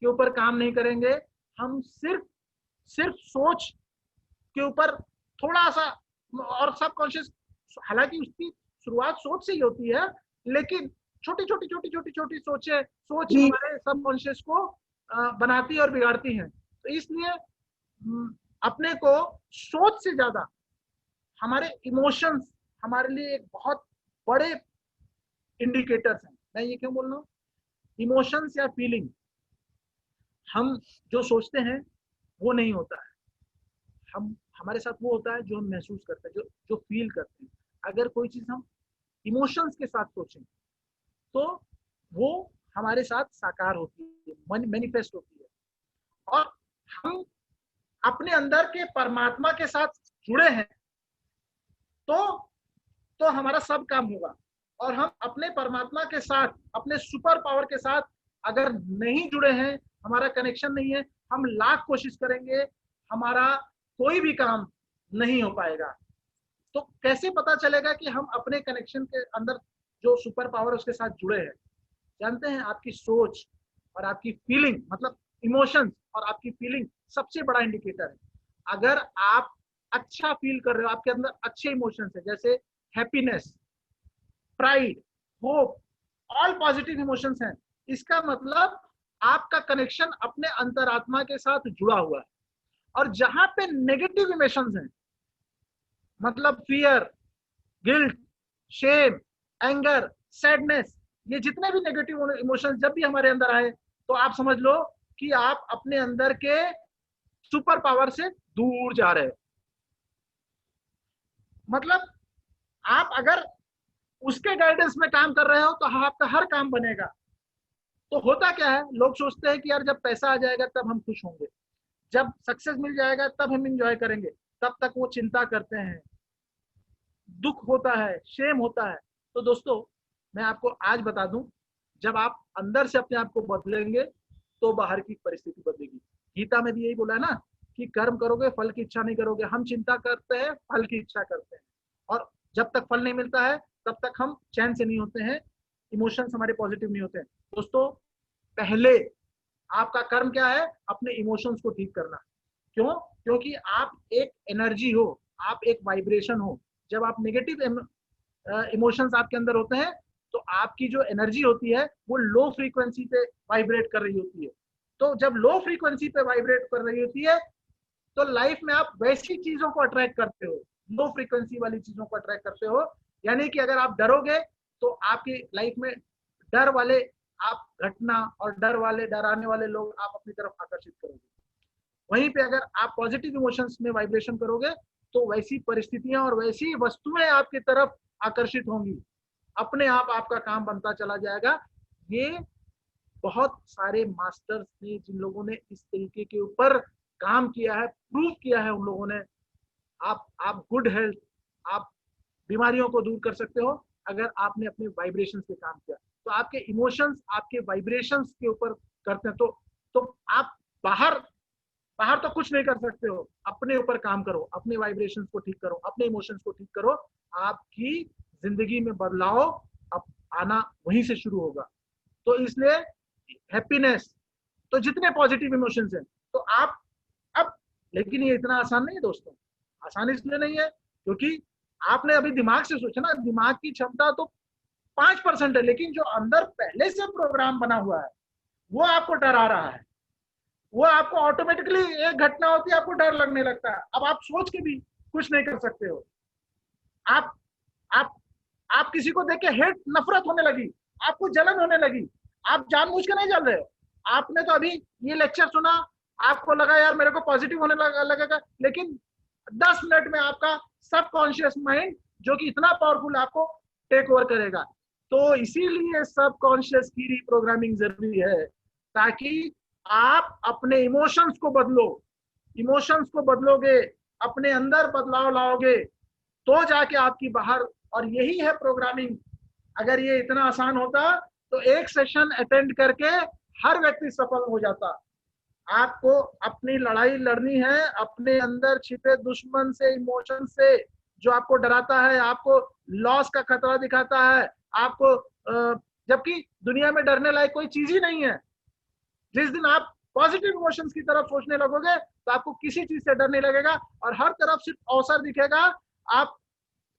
के ऊपर काम नहीं करेंगे, हम सिर्फ सोच के ऊपर थोड़ा सा, और सब कॉन्शियस, हालांकि उसकी शुरुआत सोच से ही होती है, लेकिन छोटी छोटी सोच हमारे सब कॉन्शियस को बनाती है और बिगाड़ती हैं। तो इसलिए अपने को सोच से ज्यादा हमारे इमोशंस हमारे लिए एक बहुत बड़े इंडिकेटर्स हैं। मैं ये क्यों बोल रहा हूँ, इमोशंस या फीलिंग, हम जो सोचते हैं वो नहीं होता है, हम हमारे साथ वो होता है जो हम महसूस करते हैं, जो फील करते हैं। अगर कोई चीज हम इमोशंस के साथ सोचें तो वो हमारे साथ साकार होती है, मैनिफेस्ट होती है, और हम अपने अंदर के परमात्मा के साथ जुड़े हैं तो हमारा सब काम होगा। और हम अपने परमात्मा के साथ, अपने सुपर पावर के साथ अगर नहीं जुड़े हैं, हमारा कनेक्शन नहीं है, हम लाख कोशिश करेंगे, हमारा कोई भी काम नहीं हो पाएगा। तो कैसे पता चलेगा कि हम अपने कनेक्शन के अंदर जो सुपर पावर उसके साथ जुड़े हैं? जानते हैं, आपकी सोच और आपकी फीलिंग, मतलब इमोशंस और आपकी फीलिंग सबसे बड़ा इंडिकेटर है। अगर आप अच्छा फील कर रहे हो, आपके अंदर अच्छे इमोशंस है, जैसे happiness, pride, hope, all positive emotions हैं, इसका मतलब आपका कनेक्शन अपने अंतरात्मा के साथ जुड़ा हुआ है। और जहां पे नेगेटिव इमोशंस हैं, मतलब fear, guilt, shame, anger, sadness, ये जितने भी नेगेटिव इमोशंस जब भी हमारे अंदर आए, तो आप समझ लो कि आप अपने अंदर के सुपर पावर से दूर जा रहे हो। मतलब आप अगर उसके गाइडेंस में काम कर रहे हो तो आपका हर काम बनेगा। तो होता क्या है, लोग सोचते हैं कि यार जब पैसा आ जाएगा तब हम खुश होंगे, जब सक्सेस मिल जाएगा तब हम इंजॉय करेंगे, तब तक वो चिंता करते हैं, दुख होता है, शेम होता है। तो दोस्तों, मैं आपको आज बता दूं, जब आप अंदर से अपने आप को बदलेंगे तो बाहर की परिस्थिति बदलेगी। गीता में भी यही बोला है ना कि कर्म करोगे फल की इच्छा नहीं करोगे। हम चिंता करते हैं, फल की इच्छा करते हैं, और जब तक फल नहीं मिलता है तब तक हम चैन से नहीं होते हैं, इमोशंस हमारे पॉजिटिव नहीं होते हैं। दोस्तों, पहले आपका कर्म क्या है, अपने इमोशंस को ठीक करना। क्यों? क्योंकि आप एक एनर्जी हो, आप एक वाइब्रेशन हो। जब आप नेगेटिव इमोशंस आपके अंदर होते हैं तो आपकी जो एनर्जी होती है वो लो फ्रीक्वेंसी पे वाइब्रेट कर रही होती है। तो जब लो फ्रीक्वेंसी पे वाइब्रेट कर रही होती है तो लाइफ में आप वैसी चीजों को अट्रैक्ट करते हो, लो फ्रीक्वेंसी वाली चीजों को अट्रैक्ट करते हो। यानी कि अगर आप डरोगे तो आपकी लाइफ में डर वाले आप घटना और डराने वाले लोग आप अपनी तरफ आकर्षित करोगे। वहीं पे अगर आप पॉजिटिव इमोशंस में वाइब्रेशन करोगे तो वैसी परिस्थितियां और वैसी वस्तुएं आपकी तरफ आकर्षित होंगी, अपने आप आपका काम बनता चला जाएगा। ये बहुत सारे मास्टर्स ने, जिन लोगों ने इस तरीके के ऊपर काम किया है, प्रूव किया है उन लोगों ने। आप गुड हेल्थ, आप बीमारियों को दूर कर सकते हो अगर आपने अपने वाइब्रेशंस पे काम किया। तो आपके इमोशंस आपके वाइब्रेशंस के ऊपर करते हैं तो आप बाहर बाहर तो कुछ नहीं कर सकते हो, अपने ऊपर काम करो, अपने वाइब्रेशंस को ठीक करो, अपने इमोशंस को ठीक करो, आपकी जिंदगी में बदलाव अब आना वहीं से शुरू होगा। तो इसलिए हैप्पीनेस, तो जितने पॉजिटिव इमोशंस हैं, तो आप अब, लेकिन ये इतना आसान नहीं है दोस्तों। आसान इसलिए नहीं है क्योंकि आपने अभी दिमाग से सोचा ना, दिमाग की क्षमता तो 5% है, लेकिन जो अंदर पहले से प्रोग्राम बना हुआ है वो आपको डरा रहा है। वो आपको ऑटोमेटिकली, एक घटना होती है आपको डर लगने लगता है, अब आप सोच के भी कुछ नहीं कर सकते हो। आप आप आप किसी को देख के हेट, नफरत होने लगी, आपको जलन होने लगी, आप जानबूझ के नहीं जल रहे हो। आपने तो अभी ये लेक्चर सुना, आपको लगा यार मेरे को पॉजिटिव होने लगेगा, लेकिन 10 मिनट में आपका सबकॉन्शियस माइंड, जो कि इतना पावरफुल, आपको टेक ओवर करेगा। तो इसीलिए सबकॉन्शियस की रीप्रोग्रामिंग जरूरी है, ताकि आप अपने इमोशंस को बदलो। इमोशंस को बदलोगे, अपने अंदर बदलाव लाओगे, तो जाके आपकी बाहर, और यही है प्रोग्रामिंग। अगर ये इतना आसान होता तो एक सेशन अटेंड करके हर व्यक्ति सफल हो जाता। आपको अपनी लड़ाई लड़नी है अपने अंदर छिपे दुश्मन से, इमोशन से, जो आपको डराता है, आपको लॉस का खतरा दिखाता है, आपको जबकि दुनिया में डरने लायक कोई चीज ही नहीं है। जिस दिन आप पॉजिटिव इमोशंस की तरफ सोचने लगोगे तो आपको किसी चीज से डर नहीं लगेगा, और हर तरफ सिर्फ अवसर दिखेगा। आप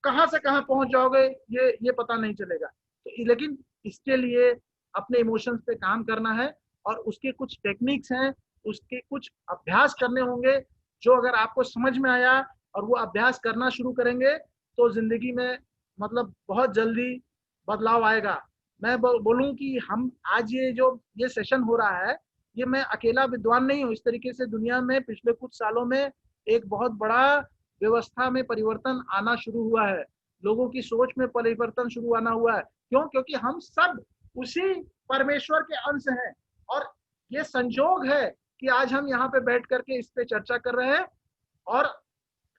कहां से कहां पहुंच जाओगे ये पता नहीं चलेगा। तो लेकिन इसके लिए अपने इमोशंस पे काम करना है, और उसके कुछ टेक्निक्स हैं, उसके कुछ अभ्यास करने होंगे, जो अगर आपको समझ में आया और वो अभ्यास करना शुरू करेंगे तो जिंदगी में मतलब बहुत जल्दी बदलाव आएगा। मैं बोलूं कि हम आज ये सेशन हो रहा है, ये मैं अकेला विद्वान नहीं हूँ। इस तरीके से दुनिया में पिछले कुछ सालों में एक बहुत बड़ा व्यवस्था में परिवर्तन आना शुरू हुआ है, लोगों की सोच में परिवर्तन शुरू आना हुआ है। क्यों? क्योंकि हम सब उसी परमेश्वर के अंश हैं, और ये संजोग है कि आज हम यहाँ पे बैठ करके इस पे चर्चा कर रहे हैं। और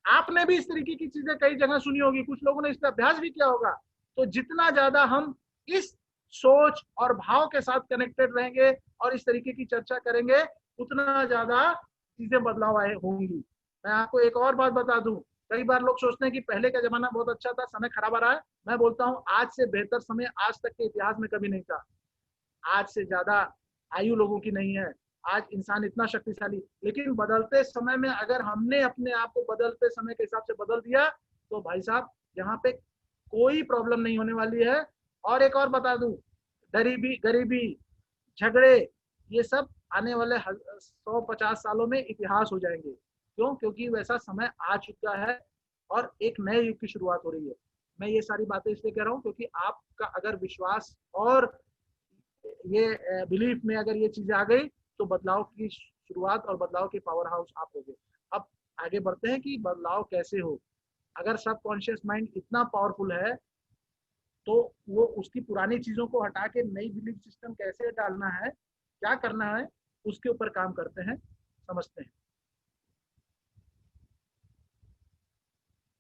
आपने भी इस तरीके की चीजें कई जगह सुनी होगी, कुछ लोगों ने इस पे अभ्यास भी किया होगा। तो जितना ज्यादा हम इस सोच और भाव के साथ कनेक्टेड रहेंगे और इस तरीके की चर्चा करेंगे, उतना ज्यादा चीजें बदलाव आए होंगी। मैं आपको एक और बात बता दूं, कई बार लोग सोचते हैं कि पहले का जमाना बहुत अच्छा था, समय खराब आ रहा है। मैं बोलता हूँ आज से बेहतर समय आज तक के इतिहास में कभी नहीं था। आज से ज्यादा आयु लोगों की नहीं है, आज इंसान इतना शक्तिशाली। लेकिन बदलते समय में अगर हमने अपने आप को बदलते समय के हिसाब से बदल दिया तो भाई साहब यहाँ पे कोई प्रॉब्लम नहीं होने वाली है। और एक और बता दूं, गरीबी गरीबी झगड़े, ये सब आने वाले 100-50 सालों में इतिहास हो जाएंगे। क्यों? क्योंकि वैसा समय आ चुका है और एक नए युग की शुरुआत हो रही है। मैं ये सारी बातें इसलिए कह रहा हूँ क्योंकि आपका अगर विश्वास और ये बिलीफ में अगर ये चीजें आ गई तो बदलाव की शुरुआत और बदलाव के पावर हाउस आप हो गए। अब आगे बढ़ते हैं कि बदलाव कैसे हो। अगर सबकॉन्शियस माइंड इतना पावरफुल है तो वो उसकी पुरानी चीजों को हटा के नई बिलीफ सिस्टम कैसे डालना है, क्या करना है, उसके ऊपर काम करते हैं, समझते हैं।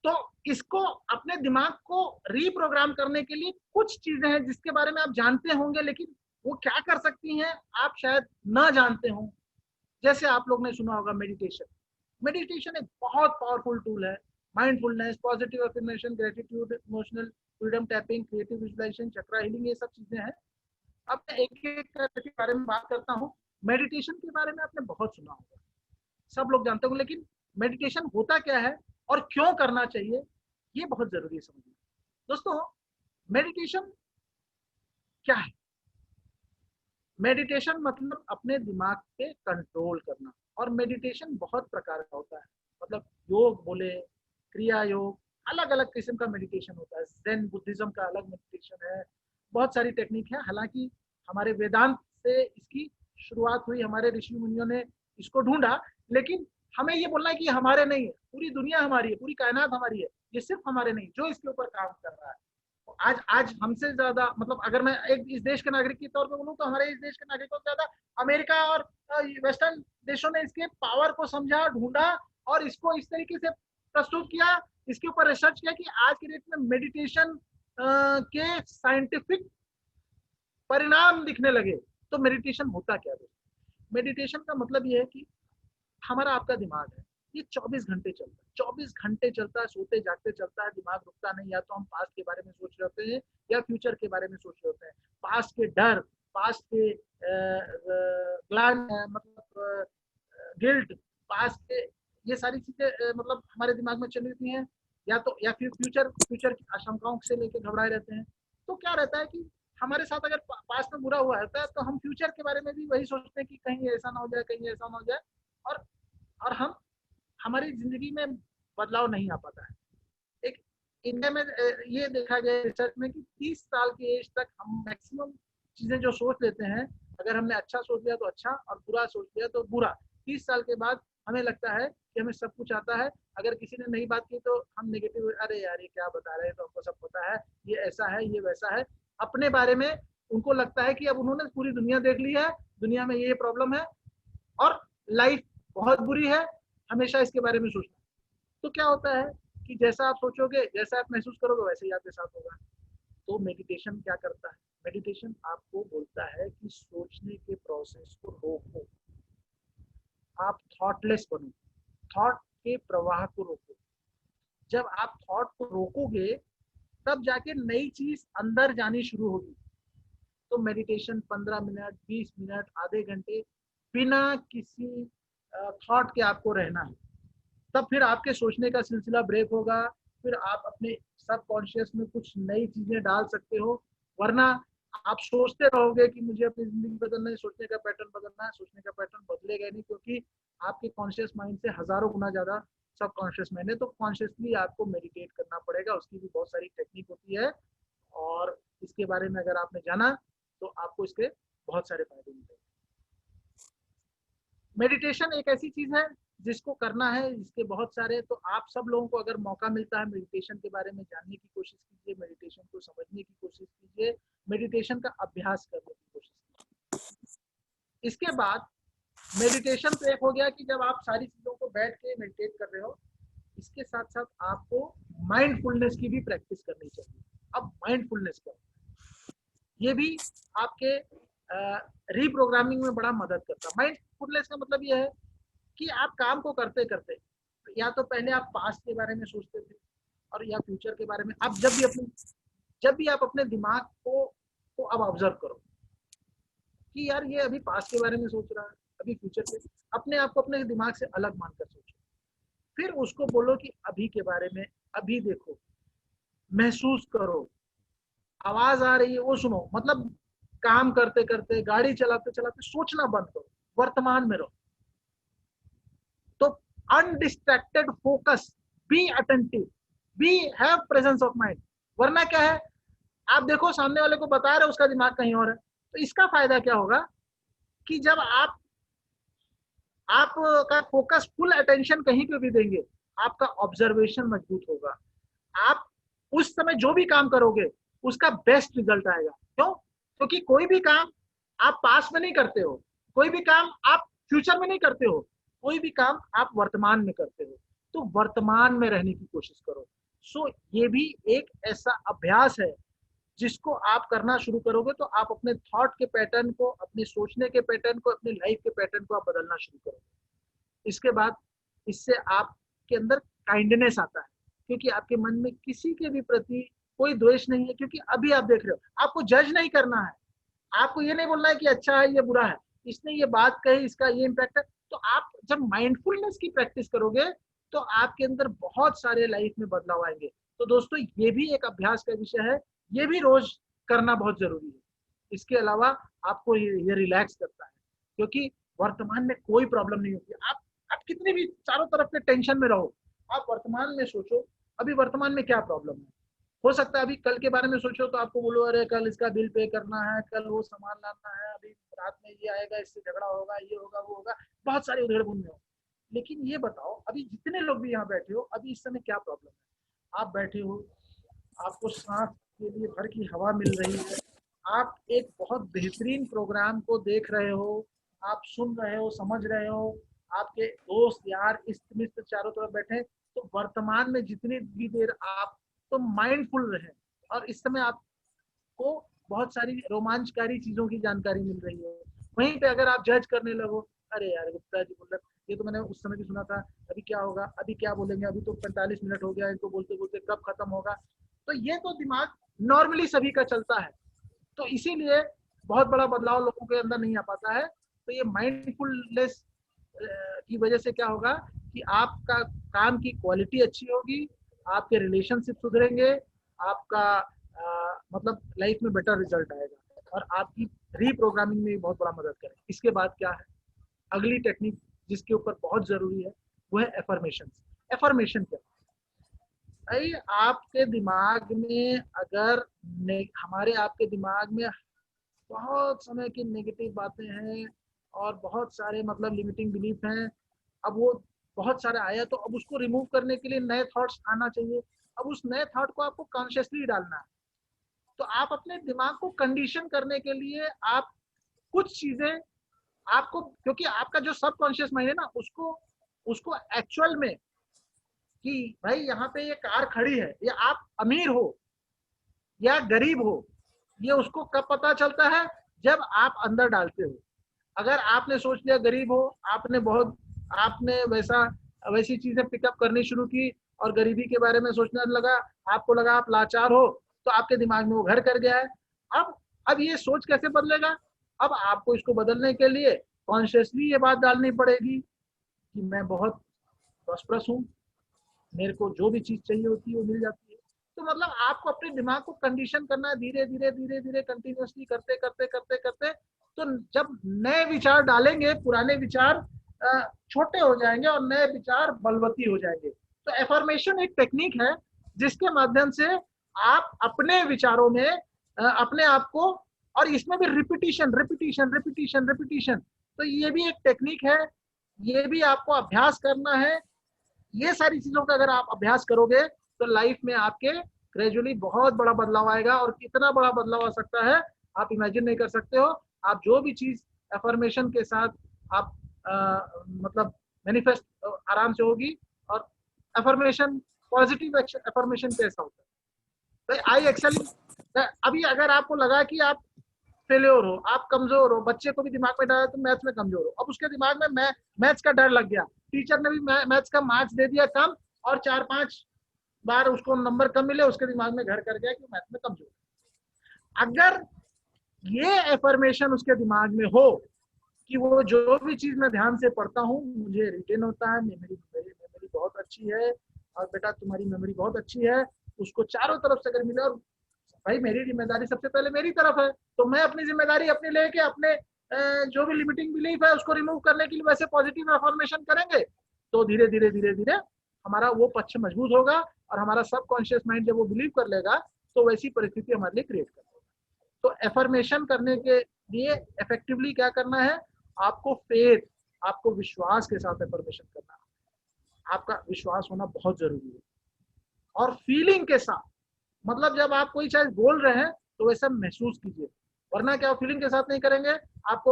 तो इसको, अपने दिमाग को रीप्रोग्राम करने के लिए कुछ चीजें हैं जिसके बारे में आप जानते होंगे, लेकिन वो क्या कर सकती हैं आप शायद ना जानते हो। जैसे आप लोग ने सुना होगा मेडिटेशन। मेडिटेशन एक बहुत पावरफुल टूल है। Mindfulness, positive affirmation, gratitude, emotional freedom tapping, creative visualisation, chakra healing, ये सब चीजें हैं। अब मैं एक एक करके बारे में बात करता हूँ। मेडिटेशन के बारे में आपने बहुत सुना होगा, सब लोग जानते होंगे, लेकिन मेडिटेशन होता क्या है और क्यों करना चाहिए, ये बहुत जरूरी है समझना। दोस्तों, मेडिटेशन क्या है? मेडिटेशन मतलब अपने दिमाग पे कंट्रोल करना। और मेडिटेशन बहुत प्रकार का होता है, मतलब योग बोले, क्रिया योग, अलग अलग किस्म का मेडिटेशन होता है। ज़ेन बुद्धिज्म का अलग मेडिटेशन है, बहुत सारी टेक्निक है। हालांकि हमारे वेदांत से इसकी शुरुआत हुई, हमारे ऋषि मुनियों ने इसको ढूंढा। लेकिन हमें ये बोलना है कि हमारे नहीं है, पूरी दुनिया हमारी है, पूरी कायनात हमारी है, ये सिर्फ हमारे नहीं, जो इसके ऊपर काम कर रहा है आज आज हमसे ज्यादा, मतलब अगर मैं एक इस देश के नागरिक के तौर पे बोलूं तो हमारे इस देश के नागरिकों से ज्यादा अमेरिका और वेस्टर्न देशों ने इसके पावर को समझा, ढूंढा और इसको इस तरीके से प्रस्तुत किया, इसके ऊपर रिसर्च किया कि आज के डेट में मेडिटेशन के साइंटिफिक परिणाम दिखने लगे। तो मेडिटेशन होता क्या है? मेडिटेशन का मतलब ये है कि हमारा आपका दिमाग है, ये 24 घंटे चलता है, 24 घंटे चलता है, सोते जागते चलता है, दिमाग रुकता नहीं। या तो हम पास्ट के बारे में सोच रहे होते हैं या फ्यूचर के बारे में सोच रहे होते हैं। पास्ट के डर, पास्ट के ग्लान, मतलब गिल्ट, पास्ट के, ये सारी चीजें मतलब हमारे दिमाग में चली रहती हैं। या तो या फिर फ्यूचर फ्यूचर की आशंकाओं से लेकर घबराए रहते हैं। तो क्या रहता है कि हमारे साथ अगर पास्ट में बुरा हुआ रहता है तो हम फ्यूचर के बारे में भी वही सोचते हैं कि कहीं ऐसा ना हो जाए, कहीं ऐसा ना हो जाए। और हम हमारी जिंदगी में बदलाव नहीं आ पाता है। एक इंडिया में ये देखा गया रिसर्च में कि 30 साल की एज तक हम मैक्सिमम चीजें जो सोच लेते हैं, अगर हमने अच्छा सोच लिया तो अच्छा और बुरा सोच लिया तो बुरा। 30 साल के बाद हमें लगता है कि हमें सब कुछ आता है। अगर किसी ने नई बात की तो हम नेगेटिव, अरे यार ये क्या बता रहे हैं, तो हमको सब पता है, ये ऐसा है, ये वैसा है। अपने बारे में उनको लगता है कि अब उन्होंने पूरी दुनिया देख ली है, दुनिया में ये प्रॉब्लम है और लाइफ बहुत बुरी है, हमेशा इसके बारे में सोचना। तो क्या होता है कि जैसा आप सोचोगे, जैसा आप महसूस करोगे, वैसे ही आपके साथ होगा। तो मेडिटेशन क्या करता है? मेडिटेशन आपको बोलता है कि सोचने के प्रोसेस को रोको, आप थॉटलेस बनो, थॉट के प्रवाह को रोको। जब आप थॉट को रोकोगे तब जाके नई चीज अंदर जानी शुरू होगी। तो मेडिटेशन 15 मिनट, 20 मिनट, आधे घंटे बिना किसी थॉट के आपको रहना है। तब फिर आपके सोचने का सिलसिला ब्रेक होगा। फिर आप अपने सब कॉन्शियस में कुछ नई चीजें डाल सकते हो। वरना आप सोचते रहोगे कि मुझे अपनी जिंदगी बदलना है, सोचने का पैटर्न बदलना है, सोचने का पैटर्न बदलेगा नहीं, क्योंकि आपके कॉन्शियस माइंड से हजारों गुना ज्यादा सब कॉन्शियस माइंड है। तो कॉन्शियसली आपको मेडिटेट करना पड़ेगा, उसकी भी बहुत सारी टेक्निक होती है। और इसके बारे में अगर आपने जाना तो आपको इसके बहुत सारे फायदे मिलेंगे। मेडिटेशन एक ऐसी चीज है जिसको करना है, इसके बहुत सारे, तो आप सब लोगों को अगर मौका मिलता है मेडिटेशन के बारे में जानने की कोशिश कीजिए, मेडिटेशन को समझने की कोशिश कीजिए, मेडिटेशन का अभ्यास करने की कोशिश कीजिए। इसके बाद मेडिटेशन तो एक हो गया कि जब आप सारी चीजों को बैठ के मेडिटेट कर रहे हो, इसके साथ साथ आपको माइंडफुलनेस की भी प्रैक्टिस करनी चाहिए। अब माइंडफुलनेस क्या है? ये भी आपके रीप्रोग्रामिंग में बड़ा मदद करता है। माइंडफुलनेस का मतलब ये है कि आप काम को करते करते या तो पहले आप पास्ट के बारे में सोचते थे और या फ्यूचर के बारे में। आप जब भी आप अपने दिमाग को अब ऑब्जर्व करो कि यार ये अभी पास्ट के बारे में सोच रहा है, अभी फ्यूचर के, अपने आप को अपने दिमाग से अलग मानकर सोचो। फिर उसको बोलो कि अभी के बारे में, अभी देखो, महसूस करो, आवाज आ रही है वो सुनो। मतलब काम करते करते, गाड़ी चलाते चलाते सोचना बंद करो, वर्तमान में रहो। तो undistracted focus, be attentive, be have presence of mind. वरना क्या है, आप देखो सामने वाले को बता रहे हो, उसका दिमाग कहीं और है। तो इसका फायदा क्या होगा कि जब आप का फोकस, फुल अटेंशन कहीं पे भी देंगे, आपका ऑब्जर्वेशन मजबूत होगा। आप उस समय जो भी काम करोगे उसका बेस्ट रिजल्ट आएगा। क्यों? क्योंकि कोई भी काम आप पास में नहीं करते हो, कोई भी काम आप फ्यूचर में नहीं करते हो, कोई भी काम आप वर्तमान में करते हो। तो वर्तमान में रहने की कोशिश करो। सो ये भी एक ऐसा अभ्यास है जिसको आप करना शुरू करोगे तो आप अपने थॉट के पैटर्न को, अपने सोचने के पैटर्न को, अपनी लाइफ के पैटर्न को आप बदलना शुरू करोगे। इसके बाद इससे आपके अंदर काइंडनेस आता है, क्योंकि आपके मन में किसी के भी प्रति कोई द्वेष नहीं है। क्योंकि अभी आप देख रहे हो, आपको जज नहीं करना है, आपको ये नहीं बोलना है कि अच्छा है, ये बुरा है, इसने ये बात कही, इसका ये इम्पैक्ट है। तो आप जब माइंडफुलनेस की प्रैक्टिस करोगे तो आपके अंदर बहुत सारे लाइफ में बदलाव आएंगे। तो दोस्तों ये भी एक अभ्यास का विषय है, ये भी रोज करना बहुत जरूरी है। इसके अलावा आपको ये रिलैक्स करता है, क्योंकि वर्तमान में कोई प्रॉब्लम नहीं होती। आप कितने भी चारों तरफ के टेंशन में रहो, आप वर्तमान में सोचो अभी वर्तमान में क्या प्रॉब्लम है। हो सकता है अभी कल के बारे में सोचो तो आपको बोलो अरे कल इसका बिल पे करना है, कल वो सामान लाना है, अभी रात में ये आएगा, इससे झगड़ा होगा, ये होगा, वो होगा, बहुत सारी उधेड़ बुन में हो। लेकिन ये बताओ अभी जितने लोग भी यहाँ बैठे हो, अभी इस समय क्या प्रॉब्लम है? आप बैठे हो, आपको सांस के लिए भर की हवा मिल रही है, आप एक बहुत बेहतरीन प्रोग्राम को देख रहे हो, आप सुन रहे हो, समझ रहे हो, आपके दोस्त यार इष्ट मित्र चारों तरफ बैठे। तो वर्तमान में जितनी भी देर आप तो माइंडफुल रहे, और इस समय आपको बहुत सारी रोमांचकारी चीजों की जानकारी मिल रही है, वहीं पे अगर आप जज करने लगो, अरे यार गुप्ता जी बोल रहे, ये तो मैंने उस समय भी सुना था, अभी क्या होगा, अभी क्या बोलेंगे, अभी तो 45 मिनट हो गया इनको बोलते बोलते, कब खत्म होगा। तो ये तो दिमाग नॉर्मली सभी का चलता है। तो इसीलिए बहुत बड़ा बदलाव लोगों के अंदर नहीं आ पाता है। तो ये माइंडफुलनेस की वजह से क्या होगा कि आपका काम की क्वालिटी अच्छी होगी, आपके रिलेशनशिप सुधरेंगे, आपका मतलब लाइफ में बेटर रिजल्ट आएगा और आपकी रीप्रोग्रामिंग में भी बहुत बड़ा मदद करेगा। इसके बाद क्या है, अगली टेक्निक जिसके ऊपर बहुत जरूरी है वो है एफर्मेशन। एफर्मेशन क्या भाई, आपके दिमाग में अगर हमारे आपके दिमाग में बहुत समय की नेगेटिव बातें हैं और बहुत सारे मतलब लिमिटिंग बिलीफ हैं, अब वो बहुत सारे आया तो अब उसको रिमूव करने के लिए नए थॉट्स आना चाहिए। अब उस नए थॉट को आपको कॉन्शियसली डालना है। तो आप अपने दिमाग को कंडीशन करने के लिए आप कुछ चीजें आपको, क्योंकि आपका जो सबकॉन्शियस माइंड है ना, उसको उसको एक्चुअल में कि भाई यहाँ पे ये कार खड़ी है, या आप अमीर हो या गरीब हो, ये उसको कब पता चलता है, जब आप अंदर डालते हो। अगर आपने सोच लिया गरीब हो, आपने वैसी चीजें पिकअप करनी शुरू की और गरीबी के बारे में सोचने लगा, आपको लगा आप लाचार हो, तो आपके दिमाग में वो घर कर गया है। अब ये सोच कैसे बदलेगा? अब आपको इसको बदलने के लिए कॉन्शियसली ये बात डालनी पड़ेगी कि मैं बहुत प्रॉस्परस हूँ, मेरे को जो भी चीज चाहिए होती है वो मिल जाती है। तो मतलब आपको अपने दिमाग को कंडीशन करना है, धीरे धीरे धीरे धीरे कंटिन्यूसली करते करते करते करते। तो जब नए विचार डालेंगे, पुराने विचार छोटे हो जाएंगे और नए विचार बलवती हो जाएंगे। तो एफर्मेशन एक टेक्निक है जिसके माध्यम से आप अपने विचारों में अपने आप को, और इसमें भी रिपीटिशन रिपीटिशन रिपीटिशन रिपीटिशन, तो ये भी एक टेक्निक है, ये भी आपको अभ्यास करना है। ये सारी चीजों का अगर आप अभ्यास करोगे तो लाइफ में आपके ग्रेजुअली बहुत बड़ा बदलाव आएगा। और कितना बड़ा बदलाव आ सकता है आप इमेजिन नहीं कर सकते हो। आप जो भी चीज एफर्मेशन के साथ आप मतलब मैनिफेस्ट आराम से होगी। और एफर्मेशन, पॉजिटिव एफर्मेशन कैसा होता है भाई, आई एक्सेल। अभी अगर आपको लगा कि आप फेल्योर हो, आप कमजोर हो, बच्चे को भी दिमाग में डाला तुम मैथ्स में कमजोर हो, अब उसके दिमाग में मैथ्स का डर लग गया, टीचर ने भी मैथ्स का मार्क्स दे दिया कम, और 4-5 बार उसको नंबर कम मिले, उसके दिमाग में घर कर गया कि मैथ्स में कमजोर। अगर ये एफर्मेशन उसके दिमाग में हो कि वो जो भी चीज मैं ध्यान से पढ़ता हूँ मुझे रिटेन होता है, मेमोरी बहुत अच्छी है, और बेटा तुम्हारी मेमोरी बहुत अच्छी है, उसको चारों तरफ से अगर मिले, और भाई मेरी जिम्मेदारी सबसे पहले मेरी तरफ है, तो मैं अपनी जिम्मेदारी अपने लेके अपने जो भी लिमिटिंग बिलीफ है उसको रिमूव करने के लिए वैसे पॉजिटिव एफर्मेशन करेंगे, तो धीरे धीरे धीरे धीरे हमारा वो पक्ष मजबूत होगा और हमारा सबकॉन्शियस माइंड जब वो बिलीव कर लेगा तो वैसी परिस्थिति हमारे लिए क्रिएट कर देगा। तो एफर्मेशन करने के लिए इफेक्टिवली क्या करना है, आपको फेथ, आपको विश्वास के साथ एफर्मेशन करना है। आपका विश्वास होना बहुत जरूरी है। और फीलिंग के साथ, मतलब जब आप कोई चीज बोल रहे हैं तो वैसा महसूस कीजिए, वरना क्या फीलिंग के साथ नहीं करेंगे, आप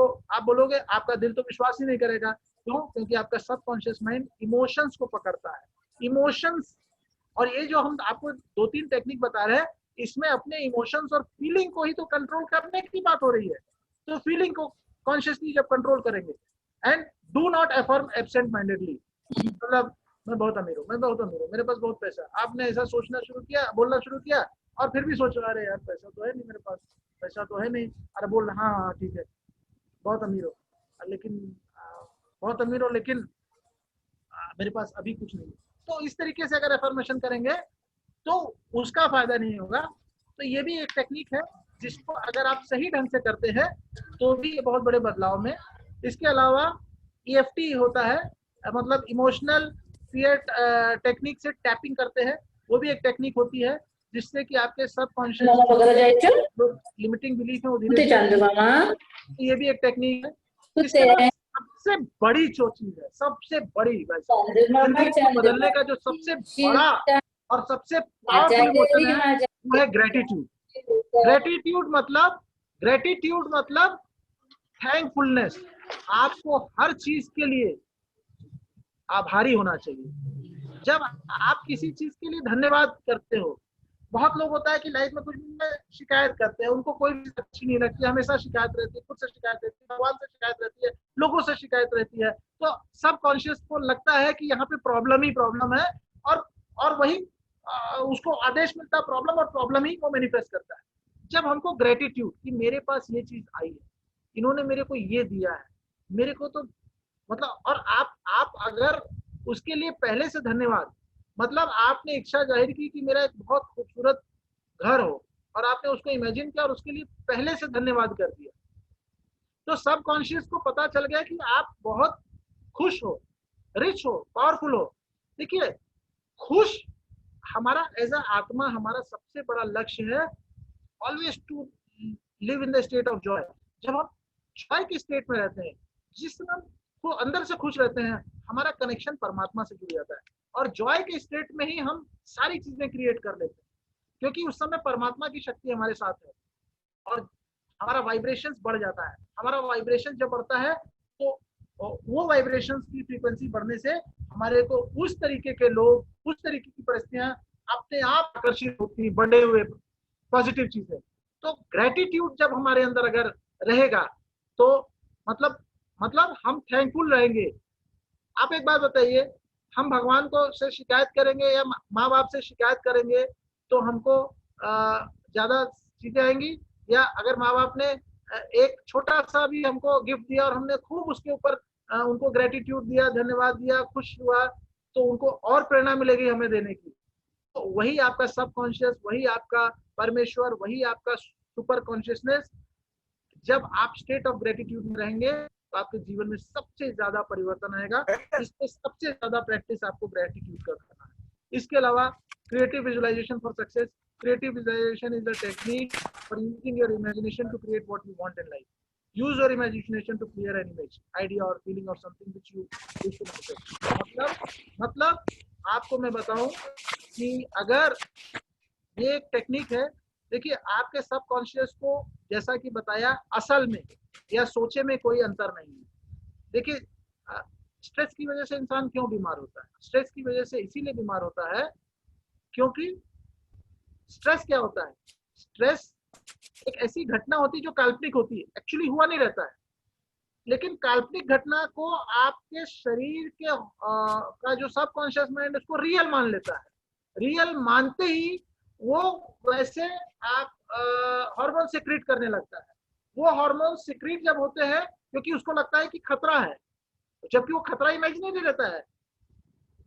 बोलोगे, आपका दिल तो विश्वास ही नहीं करेगा। क्यों? क्योंकि आपका सबकॉन्शियस माइंड इमोशंस को पकड़ता है। इमोशंस, और ये जो हम आपको 2-3 टेक्निक बता रहे हैं, इसमें अपने इमोशंस और फीलिंग को ही तो कंट्रोल करने की बात हो रही है। तो फीलिंग को कॉन्शियसली जब कंट्रोल करेंगे, and do not affirm absent mindedly, मतलब मैं बहुत अमीर हूँ, मैं बहुत अमीर हूँ, मेरे पास बहुत पैसा, आपने ऐसा सोचना शुरू किया, बोलना शुरू किया, और फिर भी सोच रहा, अरे यार पैसा तो है नहीं मेरे पास, पैसा तो है नहीं, अरे बोल रहा हाँ हाँ ठीक है, बहुत अमीर हो, लेकिन बहुत अमीर हो लेकिन मेरे पास अभी कुछ नहीं। तो इस तरीके से अगर एफर्मेशन करेंगे तो उसका फायदा नहीं होगा। तो ये भी एक टेक्निक है जिसको अगर आप सही ढंग से करते हैं तो भी ये बहुत बड़े बदलाव में। इसके अलावा EFT होता है, मतलब इमोशनल फियर टेक्निक से टैपिंग करते हैं, वो भी एक टेक्निक होती है जिससे कि आपके सबकॉन्शियस लिमिटिंग बिलीफ है वो धीरे धीरे, ये भी एक टेक्निक है। इसके बाद सबसे बड़ी जो चीज है, सबसे बड़ी जिंदगी को बदलने का जो सबसे बड़ा और सबसे पावरफुल इमोशन है वो है ग्रेटिट्यूड। ग्रेटिट्यूड मतलब थैंकफुलनेस। आपको हर चीज के लिए आभारी होना चाहिए। जब आप किसी चीज के लिए धन्यवाद करते हो, बहुत लोग होता है कि लाइफ में कुछ भी में शिकायत करते हैं, उनको कोई भी अच्छी नहीं लगती, हमेशा शिकायत रहती है, खुद से शिकायत रहती है, भगवान से शिकायत रहती है, लोगों से शिकायत रहती है। तो सब कॉन्शियस को लगता है कि यहाँ पे प्रॉब्लम ही प्रॉब्लम है, और वही उसको आदेश मिलता है प्रॉब्लम, और प्रॉब्लम ही वो मैनिफेस्ट करता है। जब हमको ग्रेटिट्यूड कि मेरे पास ये चीज आई है, इन्होंने मेरे को ये दिया है, मेरे को तो मतलब, और आप अगर उसके लिए पहले से धन्यवाद, मतलब आपने इच्छा जाहिर की कि मेरा एक बहुत खूबसूरत घर हो, और आपने उसको इमेजिन किया और उसके लिए पहले से धन्यवाद कर दिया, तो सब कॉन्शियस को पता चल गया कि आप बहुत खुश हो, रिच हो, पावरफुल हो। देखिए, खुश हमारा एज अ आत्मा, हमारा सबसे बड़ा लक्ष्य है always to live in the state of joy. जब हम जॉय के स्टेट में रहते हैं, जिस समय हम को अंदर से खुश रहते हैं, हमारा कनेक्शन परमात्मा से जुड़ जाता है, और जॉय के स्टेट में ही हम सारी चीजें क्रिएट कर लेते हैं, क्योंकि उस समय परमात्मा की शक्ति हमारे साथ है, और हमारा वाइब्रेशन बढ़ जाता है। हमारा वाइब्रेशन जब बढ़ता है, तो वो वाइब्रेशन की फ्रीक्वेंसी बढ़ने से हमारे को उस तरीके के लोग, उस तरीके की परिस्थितियां अपने आप आकर्षित होती, बढ़े हुए पॉजिटिव चीजें। तो ग्रेटिट्यूड जब हमारे अंदर अगर रहेगा, तो मतलब हम थैंकफुल रहेंगे। आप एक बात बताइए, हम भगवान को से शिकायत करेंगे या माँ बाप से शिकायत करेंगे, तो हमको ज्यादा चीजें आएंगी, या अगर माँ बाप ने एक छोटा सा भी हमको गिफ्ट दिया और हमने खूब उसके ऊपर उनको ग्रेटिट्यूड दिया, धन्यवाद दिया, खुश हुआ, तो उनको और प्रेरणा मिलेगी हमें देने की। तो वही आपका सबकॉन्शियस, वही आपका परमेश्वर, वही आपका सुपर कॉन्शियसनेस, जब आप स्टेट ऑफ ग्रेटिट्यूड में रहेंगे, तो आपके जीवन में सबसे ज्यादा परिवर्तन आएगा। इसमें सबसे ज्यादा प्रैक्टिस आपको ग्रेटिट्यूड का करना है। इसके अलावा creative visualisation for success. Creative visualisation is the technique for using your imagination to create what you want in life. Use your imagination to clear an image, idea और feeling of something which you wish to manifest. मतलब आपको मैं बताऊं कि अगर ये एक technique है, देखिए आपके सबकॉन्शियस को, जैसा कि बताया, असल में या सोचे में कोई अंतर नहीं है। देखिए, स्ट्रेस की वजह से इंसान क्यों बीमार होता है? स्ट्रेस की वजह से इसीलिए बीमार होता है क्योंकि स्ट्रेस क्या होता है? स्ट्रेस एक ऐसी घटना होती है जो काल्पनिक होती है, एक्चुअली हुआ नहीं रहता है, लेकिन काल्पनिक घटना को आपके शरीर के का जो सबकॉन्शियस माइंड उसको रियल मान लेता है। रियल मानते ही वो वैसे आप हार्मोन सिक्रीट करने लगता है। वो हार्मोन सिक्रीट जब होते हैं, क्योंकि उसको लगता है कि खतरा है, जबकि वो खतरा इमेजिनरी रहता है,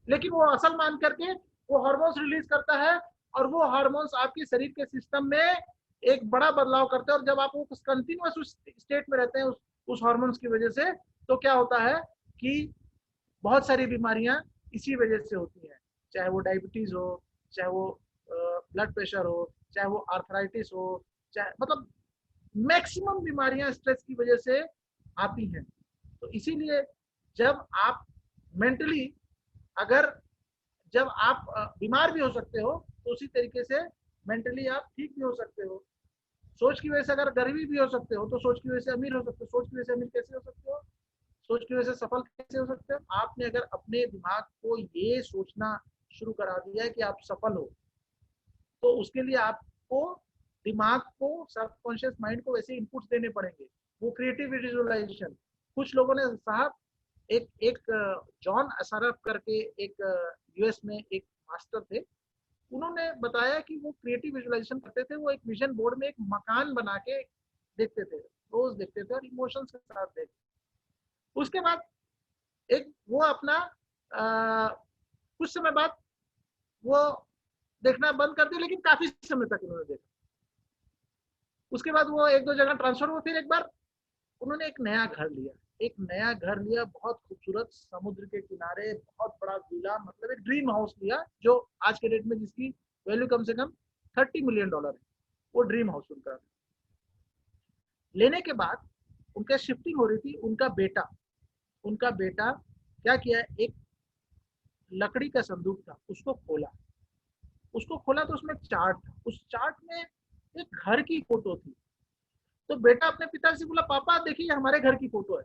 लेकिन वो असल मान करके वो हार्मोन्स रिलीज करता है, और वो हार्मोन्स आपके शरीर के सिस्टम में एक बड़ा बदलाव करते हैं। और जब आप वो कंटिन्यूअस उस स्टेट में रहते हैं उस हार्मोन्स की वजह से, तो क्या होता है कि बहुत सारी बीमारियां इसी वजह से होती हैं, चाहे वो डायबिटीज हो, चाहे वो ब्लड प्रेशर हो, चाहे वो आर्थराइटिस हो, चाहे मतलब मैक्सिमम बीमारियां स्ट्रेस की वजह से आती हैं। तो इसीलिए जब आप मेंटली, अगर जब आप बीमार भी हो सकते हो, तो उसी तरीके से मेंटली आप ठीक भी हो सकते हो। सोच की वजह से अगर गरीबी भी हो सकते हो, तो सोच की वजह से अमीर हो सकते हो। सोच की वजह से अमीर कैसे हो सकते हो? सोच की वजह से सफल कैसे हो सकते हो? आपने अगर अपने दिमाग को ये सोचना शुरू करा दिया है कि आप सफल हो, तो उसके लिए आपको दिमाग को, सबकॉन्शियस माइंड को वैसे इनपुट्स देने पड़ेंगे। वो क्रिएटिव विजुअलाइजेशन, कुछ लोगों ने, साहब एक जॉन असारफ करके एक यूएस में एक मास्टर थे, उन्होंने बताया कि वो क्रिएटिव विजुअलाइजेशन करते थे। वो एक विजन बोर्ड में एक मकान बना के देखते थे, रोज देखते थे और इमोशंस के साथ देखते। उसके बाद एक वो अपना कुछ समय बाद वो देखना बंद कर दिया, लेकिन काफी समय तक उन्होंने देखा। उसके बाद वो एक दो जगह ट्रांसफर हुआ, फिर एक बार उन्होंने एक नया घर लिया। एक नया घर लिया, बहुत खूबसूरत, समुद्र के किनारे, बहुत बड़ा विला, मतलब एक ड्रीम हाउस लिया, जो आज के डेट में जिसकी वैल्यू कम से कम $30 मिलियन है। वो ड्रीम हाउस उनका लेने के बाद उनका शिफ्टिंग हो रही थी। उनका बेटा क्या किया, एक लकड़ी का संदूक था, उसको खोला तो उसमें चार्ट था। उस चार्ट में एक घर की फोटो थी। तो बेटा अपने पिता से बोला, पापा देखिए हमारे घर की फोटो है।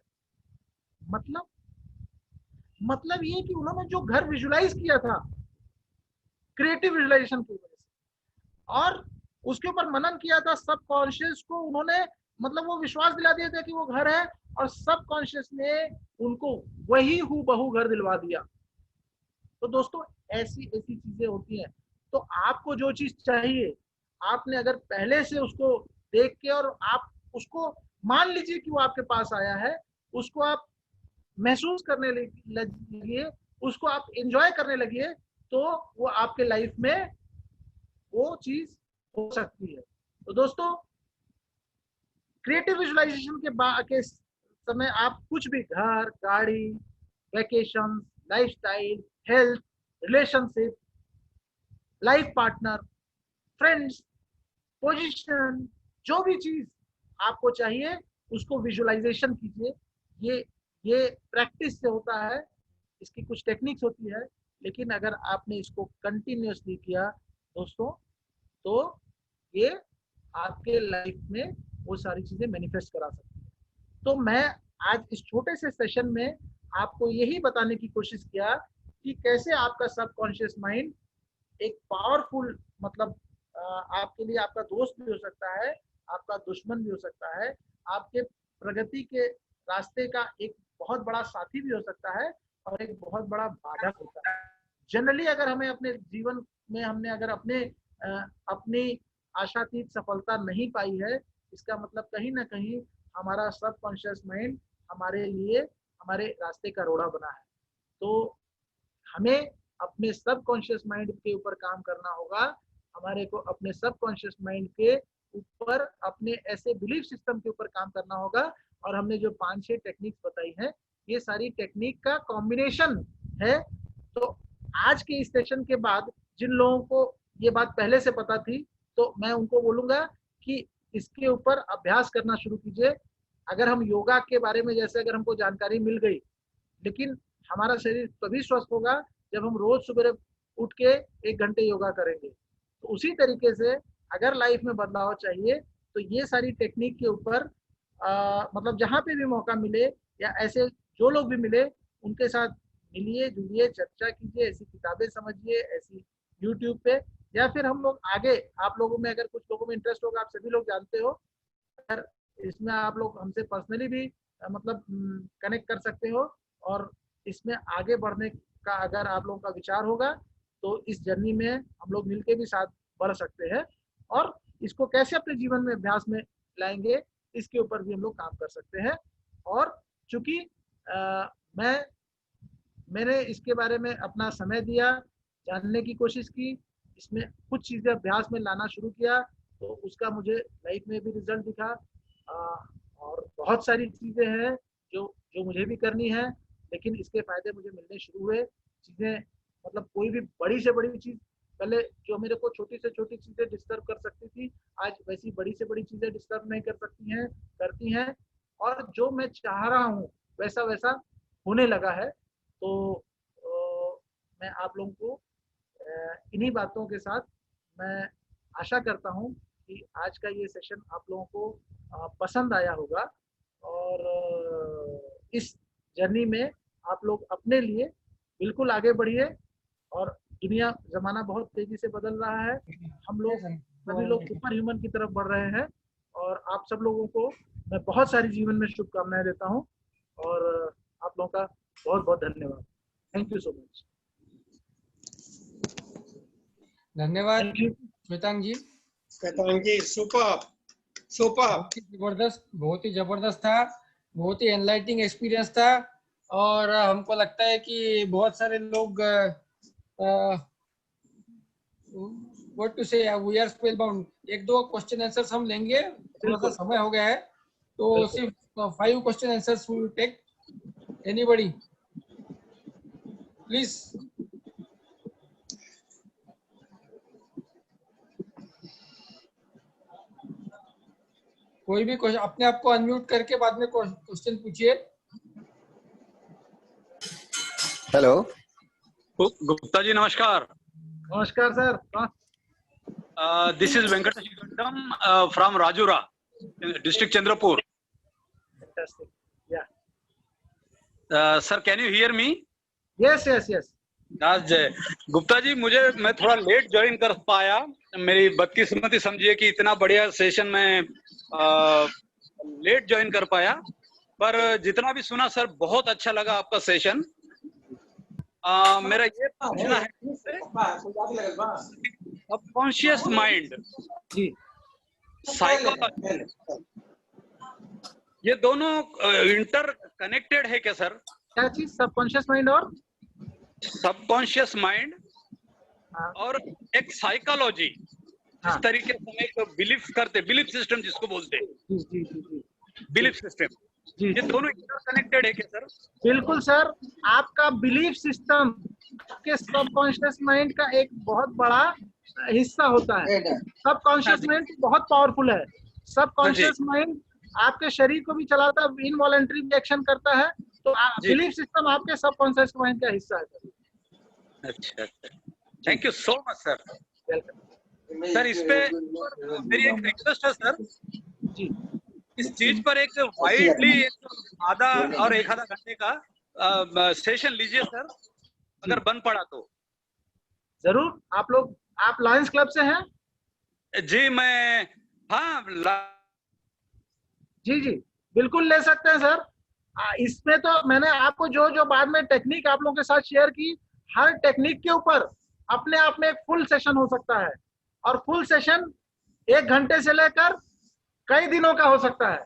मतलब ये कि उन्होंने जो घर विजुलाइज किया था क्रिएटिव विजुलाइजेशन की वजह से, और उसके ऊपर मनन किया था। सब कॉन्शियस को उन्होंने मतलब वो विश्वास दिला दिया था कि वो घर है, और सब कॉन्शियस ने उनको वही हूबहू घर दिलवा दिया। तो दोस्तों ऐसी ऐसी चीजें होती हैं। तो आपको जो चीज चाहिए, आपने अगर पहले से उसको देख के, और आप उसको मान लीजिए कि वो आपके पास आया है, उसको आप महसूस करने लगिए, उसको आप एंजॉय करने लगिए, तो वो आपके लाइफ में वो चीज हो सकती है। तो दोस्तों क्रिएटिव विजुअलाइजेशन के समय आप कुछ भी, घर, गाड़ी, vacation, lifestyle, health, relationship, life partner, friends, position, जो भी चीज आपको चाहिए उसको विजुअलाइजेशन कीजिए। ये प्रैक्टिस से होता है, इसकी कुछ टेक्निक्स होती है, लेकिन अगर आपने इसको कंटिन्यूअसली किया दोस्तों, तो ये आपके लाइफ में वो सारी चीजें मैनिफेस्ट करा सकती है। तो मैं आज इस छोटे से सेशन में आपको यही बताने की कोशिश किया कि कैसे आपका सबकॉन्शियस माइंड एक पावरफुल, मतलब आपके लिए आपका दोस्त भी हो सकता है, आपका दुश्मन भी हो सकता है, आपके प्रगति के रास्ते का एक बहुत बड़ा साथी भी हो सकता है, और एक बहुत बड़ा बाधक होता है। जनरली अगर हमें अपने जीवन में हमने अगर अपनी आशातीत सफलता नहीं पाई है, इसका मतलब कहीं ना कहीं हमारा सबकॉन्शियस माइंड हमारे लिए हमारे रास्ते का रोड़ा बना है। तो हमें अपने सबकॉन्शियस माइंड के ऊपर काम करना होगा। हमारे को अपने सबकॉन्शियस माइंड के ऊपर, अपने ऐसे बिलीफ सिस्टम के ऊपर काम करना होगा। और हमने जो 5-6 टेक्निक्स बताई हैं, ये सारी टेक्निक का कॉम्बिनेशन है। तो आज के इस सेशन के बाद जिन लोगों को ये बात पहले से पता थी, तो मैं उनको बोलूंगा कि इसके ऊपर अभ्यास करना शुरू कीजिए। अगर हम योगा के बारे में जैसे अगर हमको जानकारी मिल गई, लेकिन हमारा शरीर तभी स्वस्थ होगा जब हम रोज सुबह उठ के 1 घंटे योगा करेंगे। तो उसी तरीके से अगर लाइफ में बदलाव चाहिए, तो ये सारी टेक्निक के ऊपर मतलब जहाँ पे भी मौका मिले, या ऐसे जो लोग भी मिले उनके साथ मिलिए, जुलिए, चर्चा कीजिए, ऐसी किताबें समझिए, ऐसी यूट्यूब पे, या फिर हम लोग आगे, आप लोगों में अगर कुछ लोगों में इंटरेस्ट होगा, आप सभी लोग जानते हो, अगर इसमें आप लोग हमसे पर्सनली भी मतलब कनेक्ट कर सकते हो, और इसमें आगे बढ़ने का अगर आप लोगों का विचार होगा, तो इस जर्नी में हम लोग मिलके भी साथ बढ़ सकते हैं। और इसको कैसे अपने जीवन में अभ्यास में लाएंगे, इसके ऊपर भी हम लोग काम कर सकते हैं। और चूंकि मैंने इसके बारे में अपना समय दिया, जानने की कोशिश की, इसमें कुछ चीज़ें अभ्यास में लाना शुरू किया, तो उसका मुझे लाइफ में भी रिजल्ट दिखा। और बहुत सारी चीज़ें हैं जो जो मुझे भी करनी है, लेकिन इसके फायदे मुझे मिलने शुरू हुए। चीज़ें मतलब कोई भी बड़ी से बड़ी चीज़, पहले जो मेरे को छोटी से छोटी चीज़ें डिस्टर्ब कर सकती थी, आज वैसी बड़ी से बड़ी चीज़ें डिस्टर्ब नहीं कर सकती हैं, करती हैं। और जो मैं चाह रहा हूँ वैसा वैसा होने लगा है। तो मैं आप लोगों को इन्हीं बातों के साथ मैं आशा करता हूँ कि आज का ये सेशन आप लोगों को पसंद आया होगा। और इस जर्नी में आप लोग अपने लिए बिल्कुल आगे बढ़िए। और दुनिया ज़माना बहुत तेज़ी से बदल रहा है, हम लोग सभी लोग सुपर ह्यूमन की तरफ बढ़ रहे हैं। और आप सब लोगों को मैं बहुत सारी जीवन में शुभकामनाएं देता हूँ, और आप लोगों का बहुत बहुत धन्यवाद। Thank you so much. धन्यवाद श्वेतांग जी। श्वेतांग जी सुपर बहुत ही जबरदस्त था, बहुत ही एनलाइटिंग एक्सपीरियंस था। और हमको लगता है कि बहुत सारे लोग what to say, we are spellbound. 1-2 question answers हम लेंगे, थोड़ा सा समय हो गया है, तो सिर्फ 5 question answers we will take. Anybody please. कोई भी क्वेश्चन, अपने आप को अनम्यूट करके बाद में क्वेश्चन पूछिए। हेलो गुप्ता जी, नमस्कार। नमस्कार sir. This is Venkatesh Gaddam from Rajura district Chandrapur. Fantastic. Yeah. Sir, can you hear me? Yes. दास जय। गुप्ता जी मैं थोड़ा लेट ज्वाइन कर पाया, मेरी बदकिस्मती समझिए कि इतना बढ़िया सेशन में लेट ज्वाइन कर पाया, पर जितना भी सुना सर बहुत अच्छा लगा आपका सेशन। मेरा ये पूछना है सबकॉन्शियस माइंड, जी, साइकोलॉजी, ये दोनों इंटर कनेक्टेड है क्या सर? क्या चीज? सबकॉन्शियस माइंड और सबकॉन्शियस माइंड हाँ, और एक साइकोलॉजी, जिस हाँ, तरीके से हम एक बिलीफ करते, बिलीफ सिस्टम जिसको बोलते हैं, जी जी जी जी बिलीफ सिस्टम, जी ये जी, दोनों इंटरकनेक्टेड है क्या सर? बिल्कुल सर। आपका बिलीफ सिस्टम आपके सबकॉन्शियस माइंड का एक बहुत बड़ा हिस्सा होता है। हाँ सबकॉन्शियस जी, माइंड बहुत पावरफुल है। हाँ जी, सबकॉन्शियस माइंड आपके शरीर को भी चलाता है, इनवॉलेंटरी रिएक्शन करता है। तो जी, बिलीफ सिस्टम आपके सबकॉन्शियस माइंड का हिस्सा है। अच्छा अच्छा, जी, thank you so much sir. Welcome. Sir इस पे मेरी एक रिक्वेस्ट है सर, जी, इस चीज पर एक वाइडली आधा और एक आधा घंटे का सेशन लीजिए सर, जी, अगर बन पड़ा तो। जरूर। आप लायंस क्लब से हैं? जी मैं, हाँ जी जी, बिल्कुल ले सकते हैं सर। इसमें तो मैंने आपको जो जो बाद में टेक्निक आप लोगों के साथ शेयर की, हर टेक्निक के ऊपर अपने आप में एक फुल सेशन हो सकता है। और फुल सेशन 1 घंटे से लेकर कई दिनों का हो सकता है।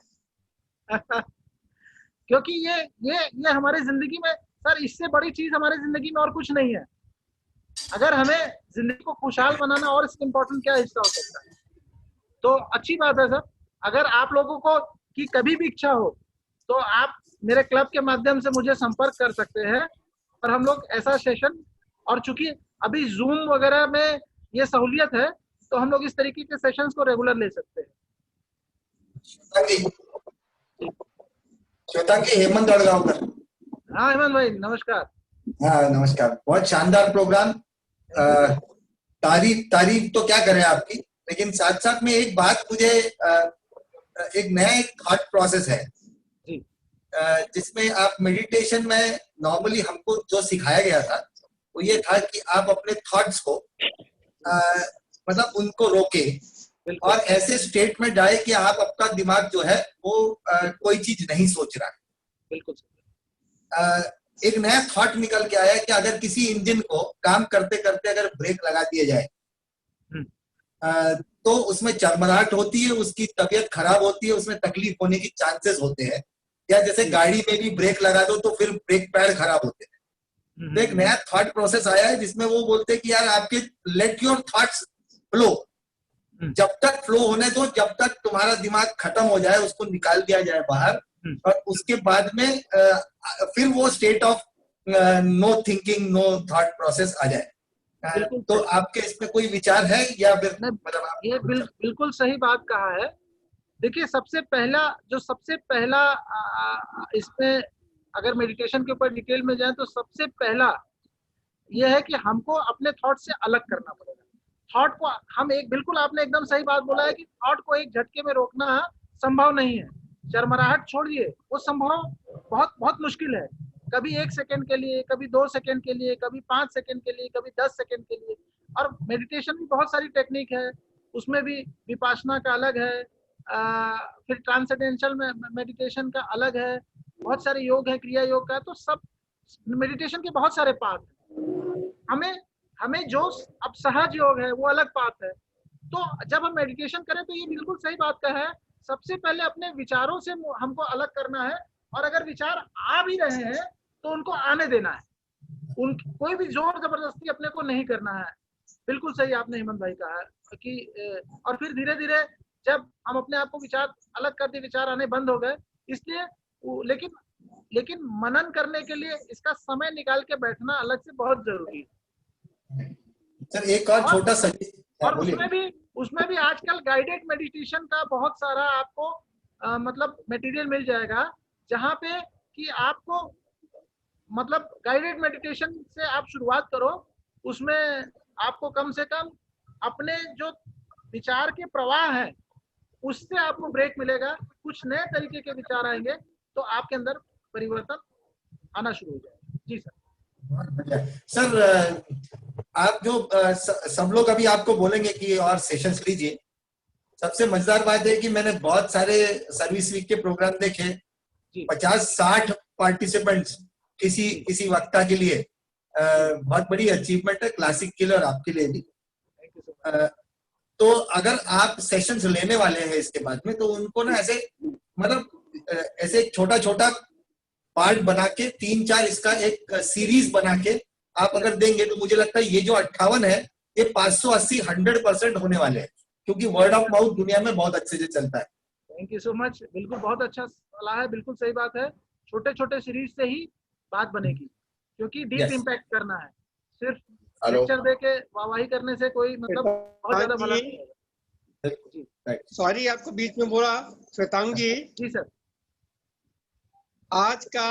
क्योंकि ये हमारी जिंदगी में सर, इससे बड़ी चीज हमारी जिंदगी में और कुछ नहीं है। अगर हमें जिंदगी को खुशहाल बनाना, और इससे इम्पोर्टेंट क्या हिस्सा हो सकता है? तो अच्छी बात है सर। अगर आप लोगों को की कभी भी इच्छा हो तो आप मेरे क्लब के माध्यम से मुझे संपर्क कर सकते हैं, और हम लोग ऐसा सेशन, और चूंकि अभी जूम वगैरह में ये सहूलियत है, तो हम लोग इस तरीके के सेशंस को रेगुलर ले सकते हैं। श्वेतांगी हेमंत अड़गांवकर। हाँ हेमंत भाई, नमस्कार। हाँ नमस्कार, बहुत शानदार प्रोग्राम। तारीफ तो क्या करें आपकी, लेकिन साथ साथ में एक बात मुझे एक नया एक थॉट प्रोसेस है जी, जिसमें आप मेडिटेशन में नॉर्मली हमको जो सिखाया गया था वो ये था कि आप अपने थॉट्स को मतलब उनको रोके बिल्कुल और ऐसे स्टेट में जाए कि आप आपका दिमाग जो है वो कोई चीज नहीं सोच रहा है। बिल्कुल एक नया थॉट निकल के आया कि अगर किसी इंजन को काम करते करते अगर ब्रेक लगा दिया जाए तो उसमें चरमराहट होती है, उसकी तबीयत खराब होती है, उसमें तकलीफ होने की चांसेस होते हैं। या जैसे गाड़ी में भी ब्रेक लगा दो तो फिर ब्रेक पैड खराब होते हैं। तो एक नया थॉट प्रोसेस आया है जिसमें वो बोलते हैं कि यार आपके लेट योर थॉट्स फ्लो, जब तक फ्लो होने दो, जब तक तुम्हारा दिमाग खत्म हो जाए उसको निकाल दिया जाए बाहर, और उसके बाद में फिर वो state of no thinking no thought process आ जाए। तो आपके इसमें कोई विचार है या फिर मतलब आप ये बिल्कुल सही बात कहा है। देखिए, सबसे पहला इसमें अगर मेडिटेशन के ऊपर डिटेल में जाए तो सबसे पहला ये है कि हमको अपने थॉट से अलग करना पड़ेगा। थॉट को हम एक बिल्कुल आपने एकदम सही बात बोला है कि थॉट को एक झटके में रोकना संभव नहीं है। चरमराहट छोड़िए, वो संभव बहुत बहुत मुश्किल है। कभी 1 सेकंड के लिए, कभी 2 सेकंड के लिए, कभी 5 सेकंड के लिए, कभी 10 सेकंड के लिए। और मेडिटेशन भी बहुत सारी टेक्निक है, उसमें भी विपासना का अलग है, फिर ट्रांसेंडेंटल मेडिटेशन का अलग है, बहुत सारे योग है, क्रिया योग का। तो सब मेडिटेशन के बहुत सारे पार्ट हैं। हमें जो अब सहज योग है वो अलग बात है। तो जब हम मेडिटेशन करें तो ये बिल्कुल सही बात का है, सबसे पहले अपने विचारों से हमको अलग करना है। और अगर विचार आ भी रहे हैं तो उनको आने देना है, कोई भी जोर जबरदस्ती अपने को नहीं करना है। बिल्कुल सही आपने हेमंत भाई कहा है कि और फिर धीरे धीरे जब हम अपने आप को विचार अलग कर दिए, विचार आने बंद हो गए। इसलिए लेकिन मनन करने के लिए इसका समय निकाल के बैठना अलग से बहुत जरूरी है। सर एक और छोटा सा, और उसमें भी आजकल गाइडेड मेडिटेशन का बहुत सारा आपको मतलब मटेरियल मिल जाएगा, जहाँ पे कि आपको मतलब गाइडेड मेडिटेशन से आप शुरुआत करो। उसमें आपको कम से कम अपने जो विचार के प्रवाह है उससे आपको ब्रेक मिलेगा, कुछ नए तरीके के विचार आएंगे, तो आपके अंदर परिवर्तन आना शुरू हो जाएगा। जी सर। बहुत बढ़िया सर। आप जो सब लोग अभी आपको बोलेंगे कि और सेशंस लीजिए। सबसे मजेदार बात है कि मैंने बहुत सारे सर्विस वीक के प्रोग्राम देखे, 50-60 पार्टिसिपेंट्स किसी वक्ता के लिए बहुत बड़ी अचीवमेंट है, क्लासिक किलर आपके लिए भी। तो अगर आप सेशंस लेने वाले हैं इसके बाद में, तो उनको ना ऐसे मतलब ऐसे छोटा छोटा पार्ट बना के 3-4 इसका एक सीरीज बना के आप अगर देंगे, तो मुझे लगता है ये जो 58 है ये 580 100% होने वाले हैं, क्योंकि वर्ड ऑफ माउथ दुनिया में बहुत अच्छे से चलता है। Thank you so much. बिल्कुल बहुत अच्छा सलाह है, बिल्कुल सही बात है। छोटे छोटे सीरीज से ही बात बनेगी, क्योंकि डीप इम्पैक्ट करना है। सिर्फ लेक्चर दे के वाहवाही करने से कोई मतलब बहुत ज्यादा भला नहीं होगा। सॉरी आपको बीच में बोला श्वेतांग जी। जी सर। आज का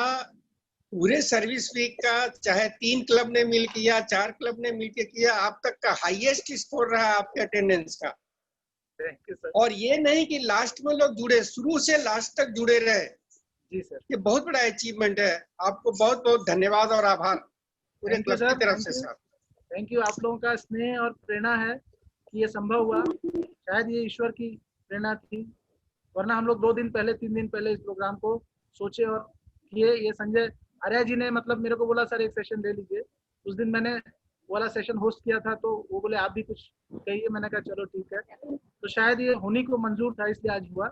पूरे सर्विस वीक का चाहे 3 क्लब ने मिल किया, 4 क्लब ने मिलकर किया, आप तक का हाईएस्ट स्कोर रहा आपके अटेंडेंस का। Thank you sir. और ये नहीं कि लास्ट में लोग जुड़े, शुरू से लास्ट तक जुड़े रहे। जी सर। ये बहुत बड़ा अचीवमेंट है। आपको बहुत बहुत धन्यवाद और आभार पूरे थैंक यू क्लब सर। की तरफ से सर। Thank you. आप लोगों का स्नेह और प्रेरणा है कि ये संभव हुआ। शायद ये ईश्वर की प्रेरणा थी, वरना हम लोग 2 दिन पहले 3 दिन पहले इस प्रोग्राम को सोचे और किए। ये संजय आर्या जी ने मतलब मेरे को बोला सर एक सेशन दे लीजिए। उस दिन मैंने वाला सेशन होस्ट किया था, तो वो बोले आप भी कुछ कहिए। मैंने कहा चलो ठीक है। तो शायद ये होने को मंजूर था, इसलिए आज हुआ।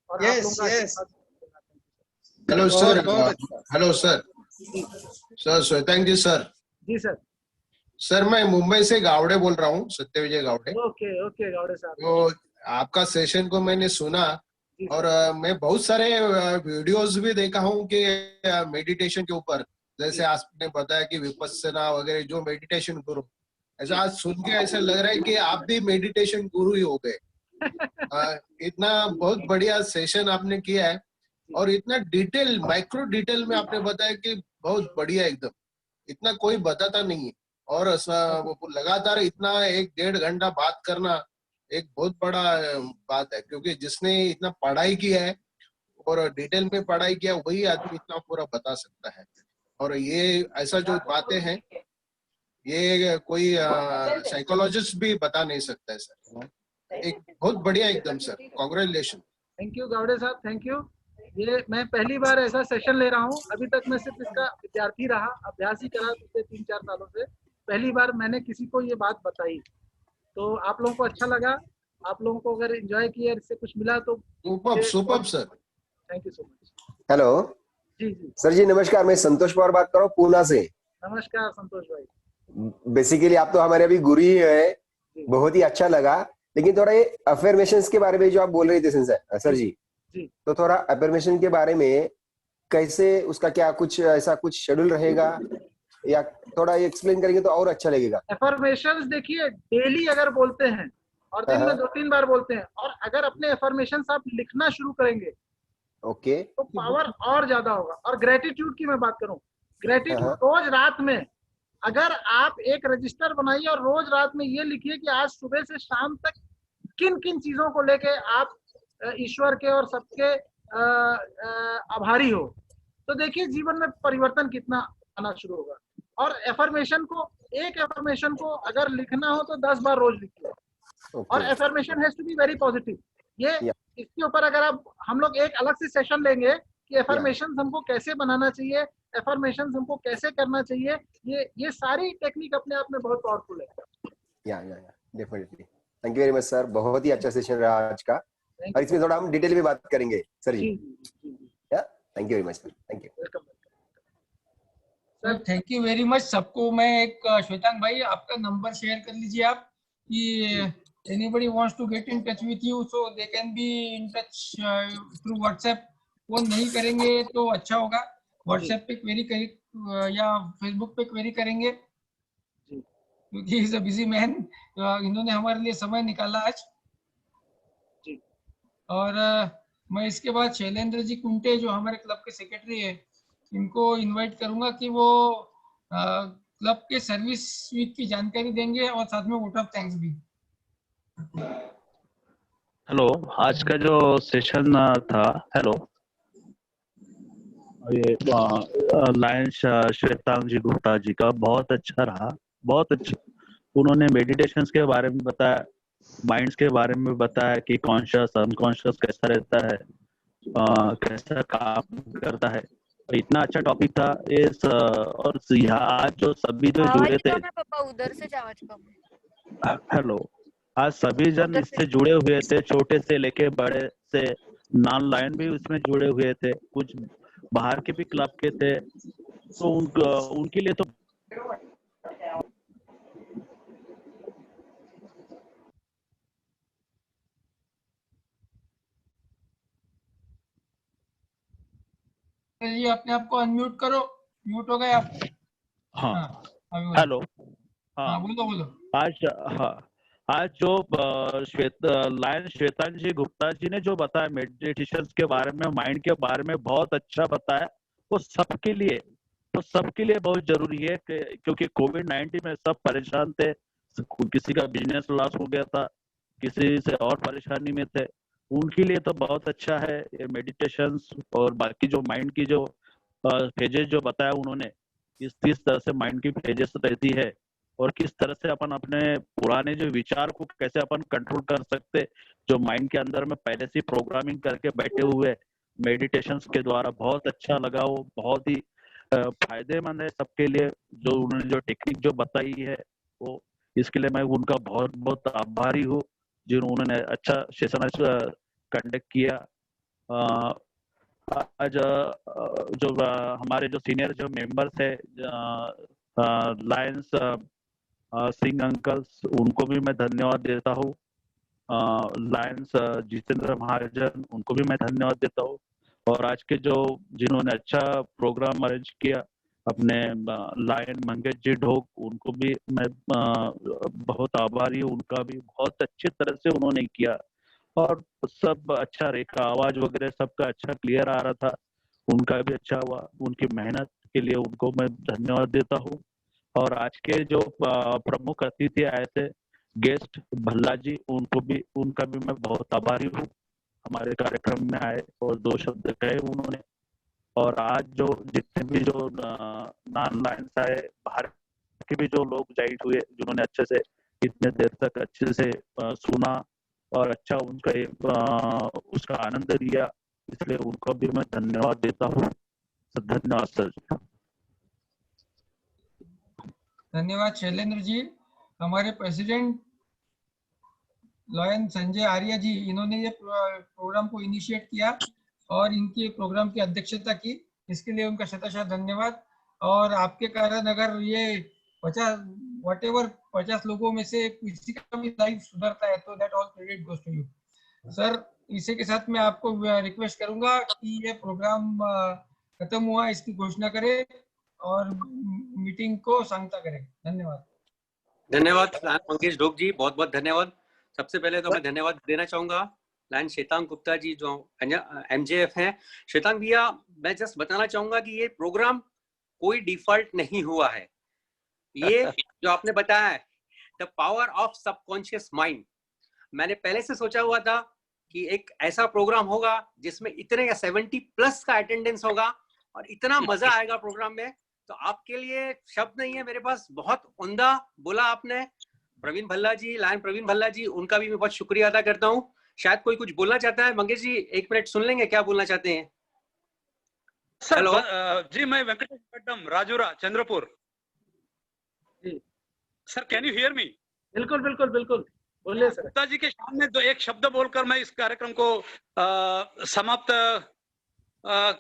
और आप लोगों का आशीर्वाद। Hello sir. बहुत अच्छा। Hello sir. सर श्वेतांग जी सर। जी सर। सर मैं मुंबई से गावड़े बोल रहा हूँ, सत्य विजय गावड़े। ओके ओके गावड़े साहब। तो आपका सेशन को मैंने सुना और मैं बहुत सारे वीडियोस भी देखा हूँ कि मेडिटेशन के ऊपर, जैसे आपने बताया कि विपस्सना वगैरह जो मेडिटेशन गुरु, ऐसा आज सुन के ऐसा लग रहा है कि आप भी मेडिटेशन गुरु ही हो गए। इतना बहुत बढ़िया सेशन आपने किया है और इतना डिटेल माइक्रो डिटेल में आपने बताया कि बहुत बढ़िया एकदम, इतना कोई बताता नहीं है। और लगातार इतना 1-1.5 घंटा बात करना एक बहुत बड़ा बात है, क्योंकि जिसने इतना पढ़ाई किया है और डिटेल में पढ़ाई किया वही आदमी इतना पूरा बता सकता है। और ये ऐसा जो बातें हैं ये कोई साइकोलॉजिस्ट भी बता नहीं सकता है सर। एक बहुत बढ़िया एकदम sir, congratulation. Thank you Gawade साहब, थैंक यू। ये मैं पहली बार ऐसा सेशन ले रहा हूँ। अभी तक मैं सिर्फ इसका विद्यार्थी रहा, अभ्यास ही करा पिछले 3-4 सालों से। पहली बार मैंने किसी को ये बात बताई, तो आप लोगों को अच्छा लगा। आप लोगों को अगर एंजॉय किया, इससे कुछ मिला तो superb sir. Thank you so much. Hello जी जी सर जी, नमस्कार। मैं संतोष पवार बात कर रहा हूँ पूना से। नमस्कार संतोष भाई। बेसिकली आप तो हमारे अभी गुरु ही है, बहुत ही अच्छा लगा। लेकिन थोड़ा ये अफर्मेशंस के बारे में जो आप बोल रहे थे सर जी, तो थोड़ा अफर्मेशन के बारे में कैसे, उसका क्या कुछ ऐसा कुछ शेड्यूल रहेगा या थोड़ा एक्सप्लेन करेंगे तो और अच्छा लगेगा। अफर्मेशंस देखिए, डेली अगर बोलते हैं और दिन में 2-3 बार बोलते हैं, और अगर अपने अफर्मेशंस आप लिखना शुरू करेंगे ओके, तो पावर और ज्यादा होगा। और ग्रेटिट्यूड की मैं बात करूं, ग्रेटिट्यूड रोज रात में अगर आप एक रजिस्टर बनाइए और रोज रात में ये लिखिए कि आज सुबह से शाम तक किन किन चीजों को लेके आप ईश्वर के और सबके आभारी हो, तो देखिए जीवन में परिवर्तन कितना आना शुरू होगा। और एफर्मेशन को, एक एफर्मेशन को अगर लिखना हो तो 10 बार रोज लिखिए। और affirmation has to be very positive. ये इसके ऊपर अगर आप, हम लोग एक अलग से सेशन लेंगे कि एफर्मेशन हमको कैसे बनाना चाहिए, एफर्मेशन हमको कैसे करना चाहिए। ये सारी टेक्निक अपने आप में बहुत पावरफुल है। या definitely. Thank you very much sir, बहुत ही अच्छा सेशन रहा आज का, और इसमें थोड़ा हम डिटेल में बात करेंगे sir ji. Thank you very much sir, thank you. Sir thank you very much. सबको मैं एक श्वेतांग भाई आपका नंबर शेयर कर लीजिए आप, कि anybody wants to get in touch with you so they can be in touch through WhatsApp। Phone नहीं करेंगे तो अच्छा होगा, WhatsApp पे क्वेरी करें या Facebook पे क्वेरी करेंगे, क्योंकि इज अ बिजी मैन। इन्होंने हमारे लिए समय निकाला आज। और मैं इसके बाद शैलेंद्र जी कुंटे जो हमारे क्लब के सेक्रेटरी है, इनको इनवाइट करूंगा कि वो क्लब के सर्विस वीक की जानकारी देंगे और साथ में वोट ऑफ थैंक्स भी। हेलो, आज का जो सेशन था, हेलो ये लायन श्वेतांग जी गुप्ता जी का बहुत अच्छा रहा, बहुत अच्छा। उन्होंने मेडिटेशंस के बारे में बताया, माइंड्स के बारे में बताया कि कॉन्शियस अनकॉन्शियस कैसा रहता है, कैसा काम करता है। इतना अच्छा टॉपिक था इस और यहाँ आज जो सभी जो जुड़े थे, पापा उधर से आवाज कम। हेलो, आज सभी जन इससे जुड़े हुए थे, छोटे से लेके बड़े से, नॉन लायन भी उसमें जुड़े हुए थे, कुछ बाहर के भी क्लब के थे, तो उनके लिए तो जी अपने आप को अनम्यूट करो, म्यूट हो गए आप। हाँ, अभी बोलो। हेलो, हाँ, बोलो। आज जो लायन श्वेतांग जी गुप्ता जी ने जो बताया मेडिटेशन के बारे में, माइंड के बारे में बहुत अच्छा बताया, वो सबके लिए बहुत जरूरी है क्योंकि कोविड-19 में सब परेशान थे, किसी का बिजनेस लॉस हो गया था, किसी से और परेशानी में थे, उनके लिए तो बहुत अच्छा है ये मेडिटेशन। और बाकी जो माइंड की जो फेजेस जो बताया उन्होंने, किस तरह से माइंड की फेजेस रहती है और किस तरह से अपन अपने पुराने जो विचार को कैसे अपन कंट्रोल कर सकते, जो माइंड के अंदर में पहले से प्रोग्रामिंग करके बैठे हुए, मेडिटेशन के द्वारा बहुत अच्छा लगा। वो बहुत ही फायदेमंद है सबके लिए, जो उन्होंने जो टेक्निक जो बताई है, वो इसके लिए मैं उनका बहुत बहुत आभारी हूँ, जिन्होंने अच्छा सेशन कंडक्ट किया। आज जो हमारे जो सीनियर जो मेंबर्स है, लायंस सिंह अंकल्स, उनको भी मैं धन्यवाद देता हूँ। लायंस जितेंद्र महाजन, उनको भी मैं धन्यवाद देता हूँ। और आज के जो जिन्होंने अच्छा प्रोग्राम अरेंज किया, अपने लायन मंगेश जी ढोक, उनको भी मैं बहुत आभारी हूँ, उनका भी बहुत अच्छी तरह से उन्होंने किया और सब अच्छा रेखा, आवाज वगैरह सबका अच्छा क्लियर आ रहा था, उनका भी अच्छा हुआ। उनकी मेहनत के लिए उनको मैं धन्यवाद देता हूँ। और आज के जो प्रमुख अतिथि आए थे, गेस्ट भल्ला जी, उनका भी मैं बहुत आभारी हूँ, हमारे कार्यक्रम में आए और 2 शब्द कहे उन्होंने। और आज जो जितने भी जो नॉन लायंस आए, बाहर के भी जो लोग ज्वाइन हुए, जिन्होंने अच्छे से इतने देर तक अच्छे से सुना और अच्छा उनका उसका आनंद लिया, इसलिए उनको भी मैं धन्यवाद देता हूँ। धन्यवाद सर। धन्यवाद शैलेंद्र जी। हमारे प्रेसिडेंट लॉयन संजय आर्य जी, इन्होंने ये प्रोग्राम को इनिशिएट किया और इनके प्रोग्राम की अध्यक्षता की, इसके लिए उनका शतशः धन्यवाद। और आपके कारण अगर ये 50 लोगों में से किसी का भी लाइफ सुधरता है तो that all credit goes to you sir. इसी के साथ मैं आपको रिक्वेस्ट करूंगा कि ये प्रोग्राम खत्म हुआ, इसकी घोषणा करें और मीटिंग को सांगता करें। धन्यवाद। धन्यवाद मंगेश ढोक जी, बहुत बहुत धन्यवाद। सबसे पहले तो मैं धन्यवाद देना चाहूंगा लायन श्वेतांग गुप्ता जी जो MJF हैं। श्वेतांग भैया, मैं जस्ट बताना चाहूंगा कि ये प्रोग्राम कोई डिफॉल्ट नहीं हुआ है। ये जो आपने बताया है, the power of subconscious mind, मैंने पहले से सोचा हुआ था कि एक ऐसा प्रोग्राम होगा जिसमें इतने 70+ का अटेंडेंस होगा और इतना मजा आएगा प्रोग्राम में। तो आपके लिए शब्द नहीं है मेरे पास, बहुत उम्दा बोला आपने। प्रवीण भल्ला जी, लायन प्रवीण भल्ला जी, उनका भी मैं बहुत शुक्रिया अदा करता हूँ। शायद कोई कुछ बोलना चाहता है। मंगेश जी 1 मिनट सुन लेंगे, क्या बोलना चाहते हैं? सर जी, मैं Venkatesh madam, Rajura, Chandrapur ji. Sir can you hear me? बिल्कुल बिल्कुल बिल्कुल, बोलिए सर। गुप्ता जी के सामने 1 शब्द बोलकर मैं इस कार्यक्रम को समाप्त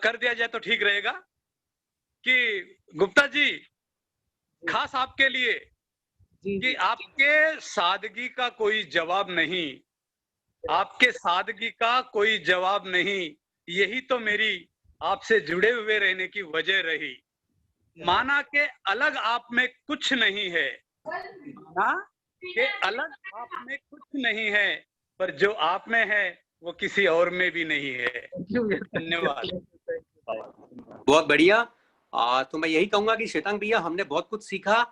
कर दिया जाए तो ठीक रहेगा कि गुप्ता जी, खास आपके लिए कि आपके सादगी का कोई जवाब नहीं, आपके सादगी का कोई जवाब नहीं, यही तो मेरी आपसे जुड़े हुए रहने की वजह रही। माना के अलग आप में कुछ नहीं है, माना के अलग आप में कुछ नहीं है, पर जो आप में है वो किसी और में भी नहीं है। धन्यवाद। बहुत बढ़िया। तो मैं यही कहूंगा कि श्वेतांग भैया, हमने बहुत कुछ सीखा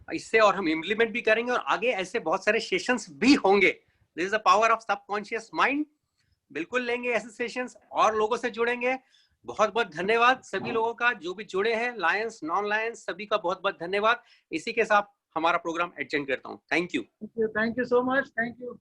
इससे और हम इम्प्लीमेंट भी करेंगे और आगे ऐसे बहुत सारे सेशंस भी होंगे। This is the power of subconscious mind. बिल्कुल लेंगे ऐसे सेशंस और लोगों से जुड़ेंगे। बहुत बहुत धन्यवाद सभी लोगों का जो भी जुड़े हैं, लायंस नॉन लायंस सभी का बहुत बहुत धन्यवाद। इसी के साथ हमारा प्रोग्राम एडजेंट करता हूँ। Thank you so much, thank you.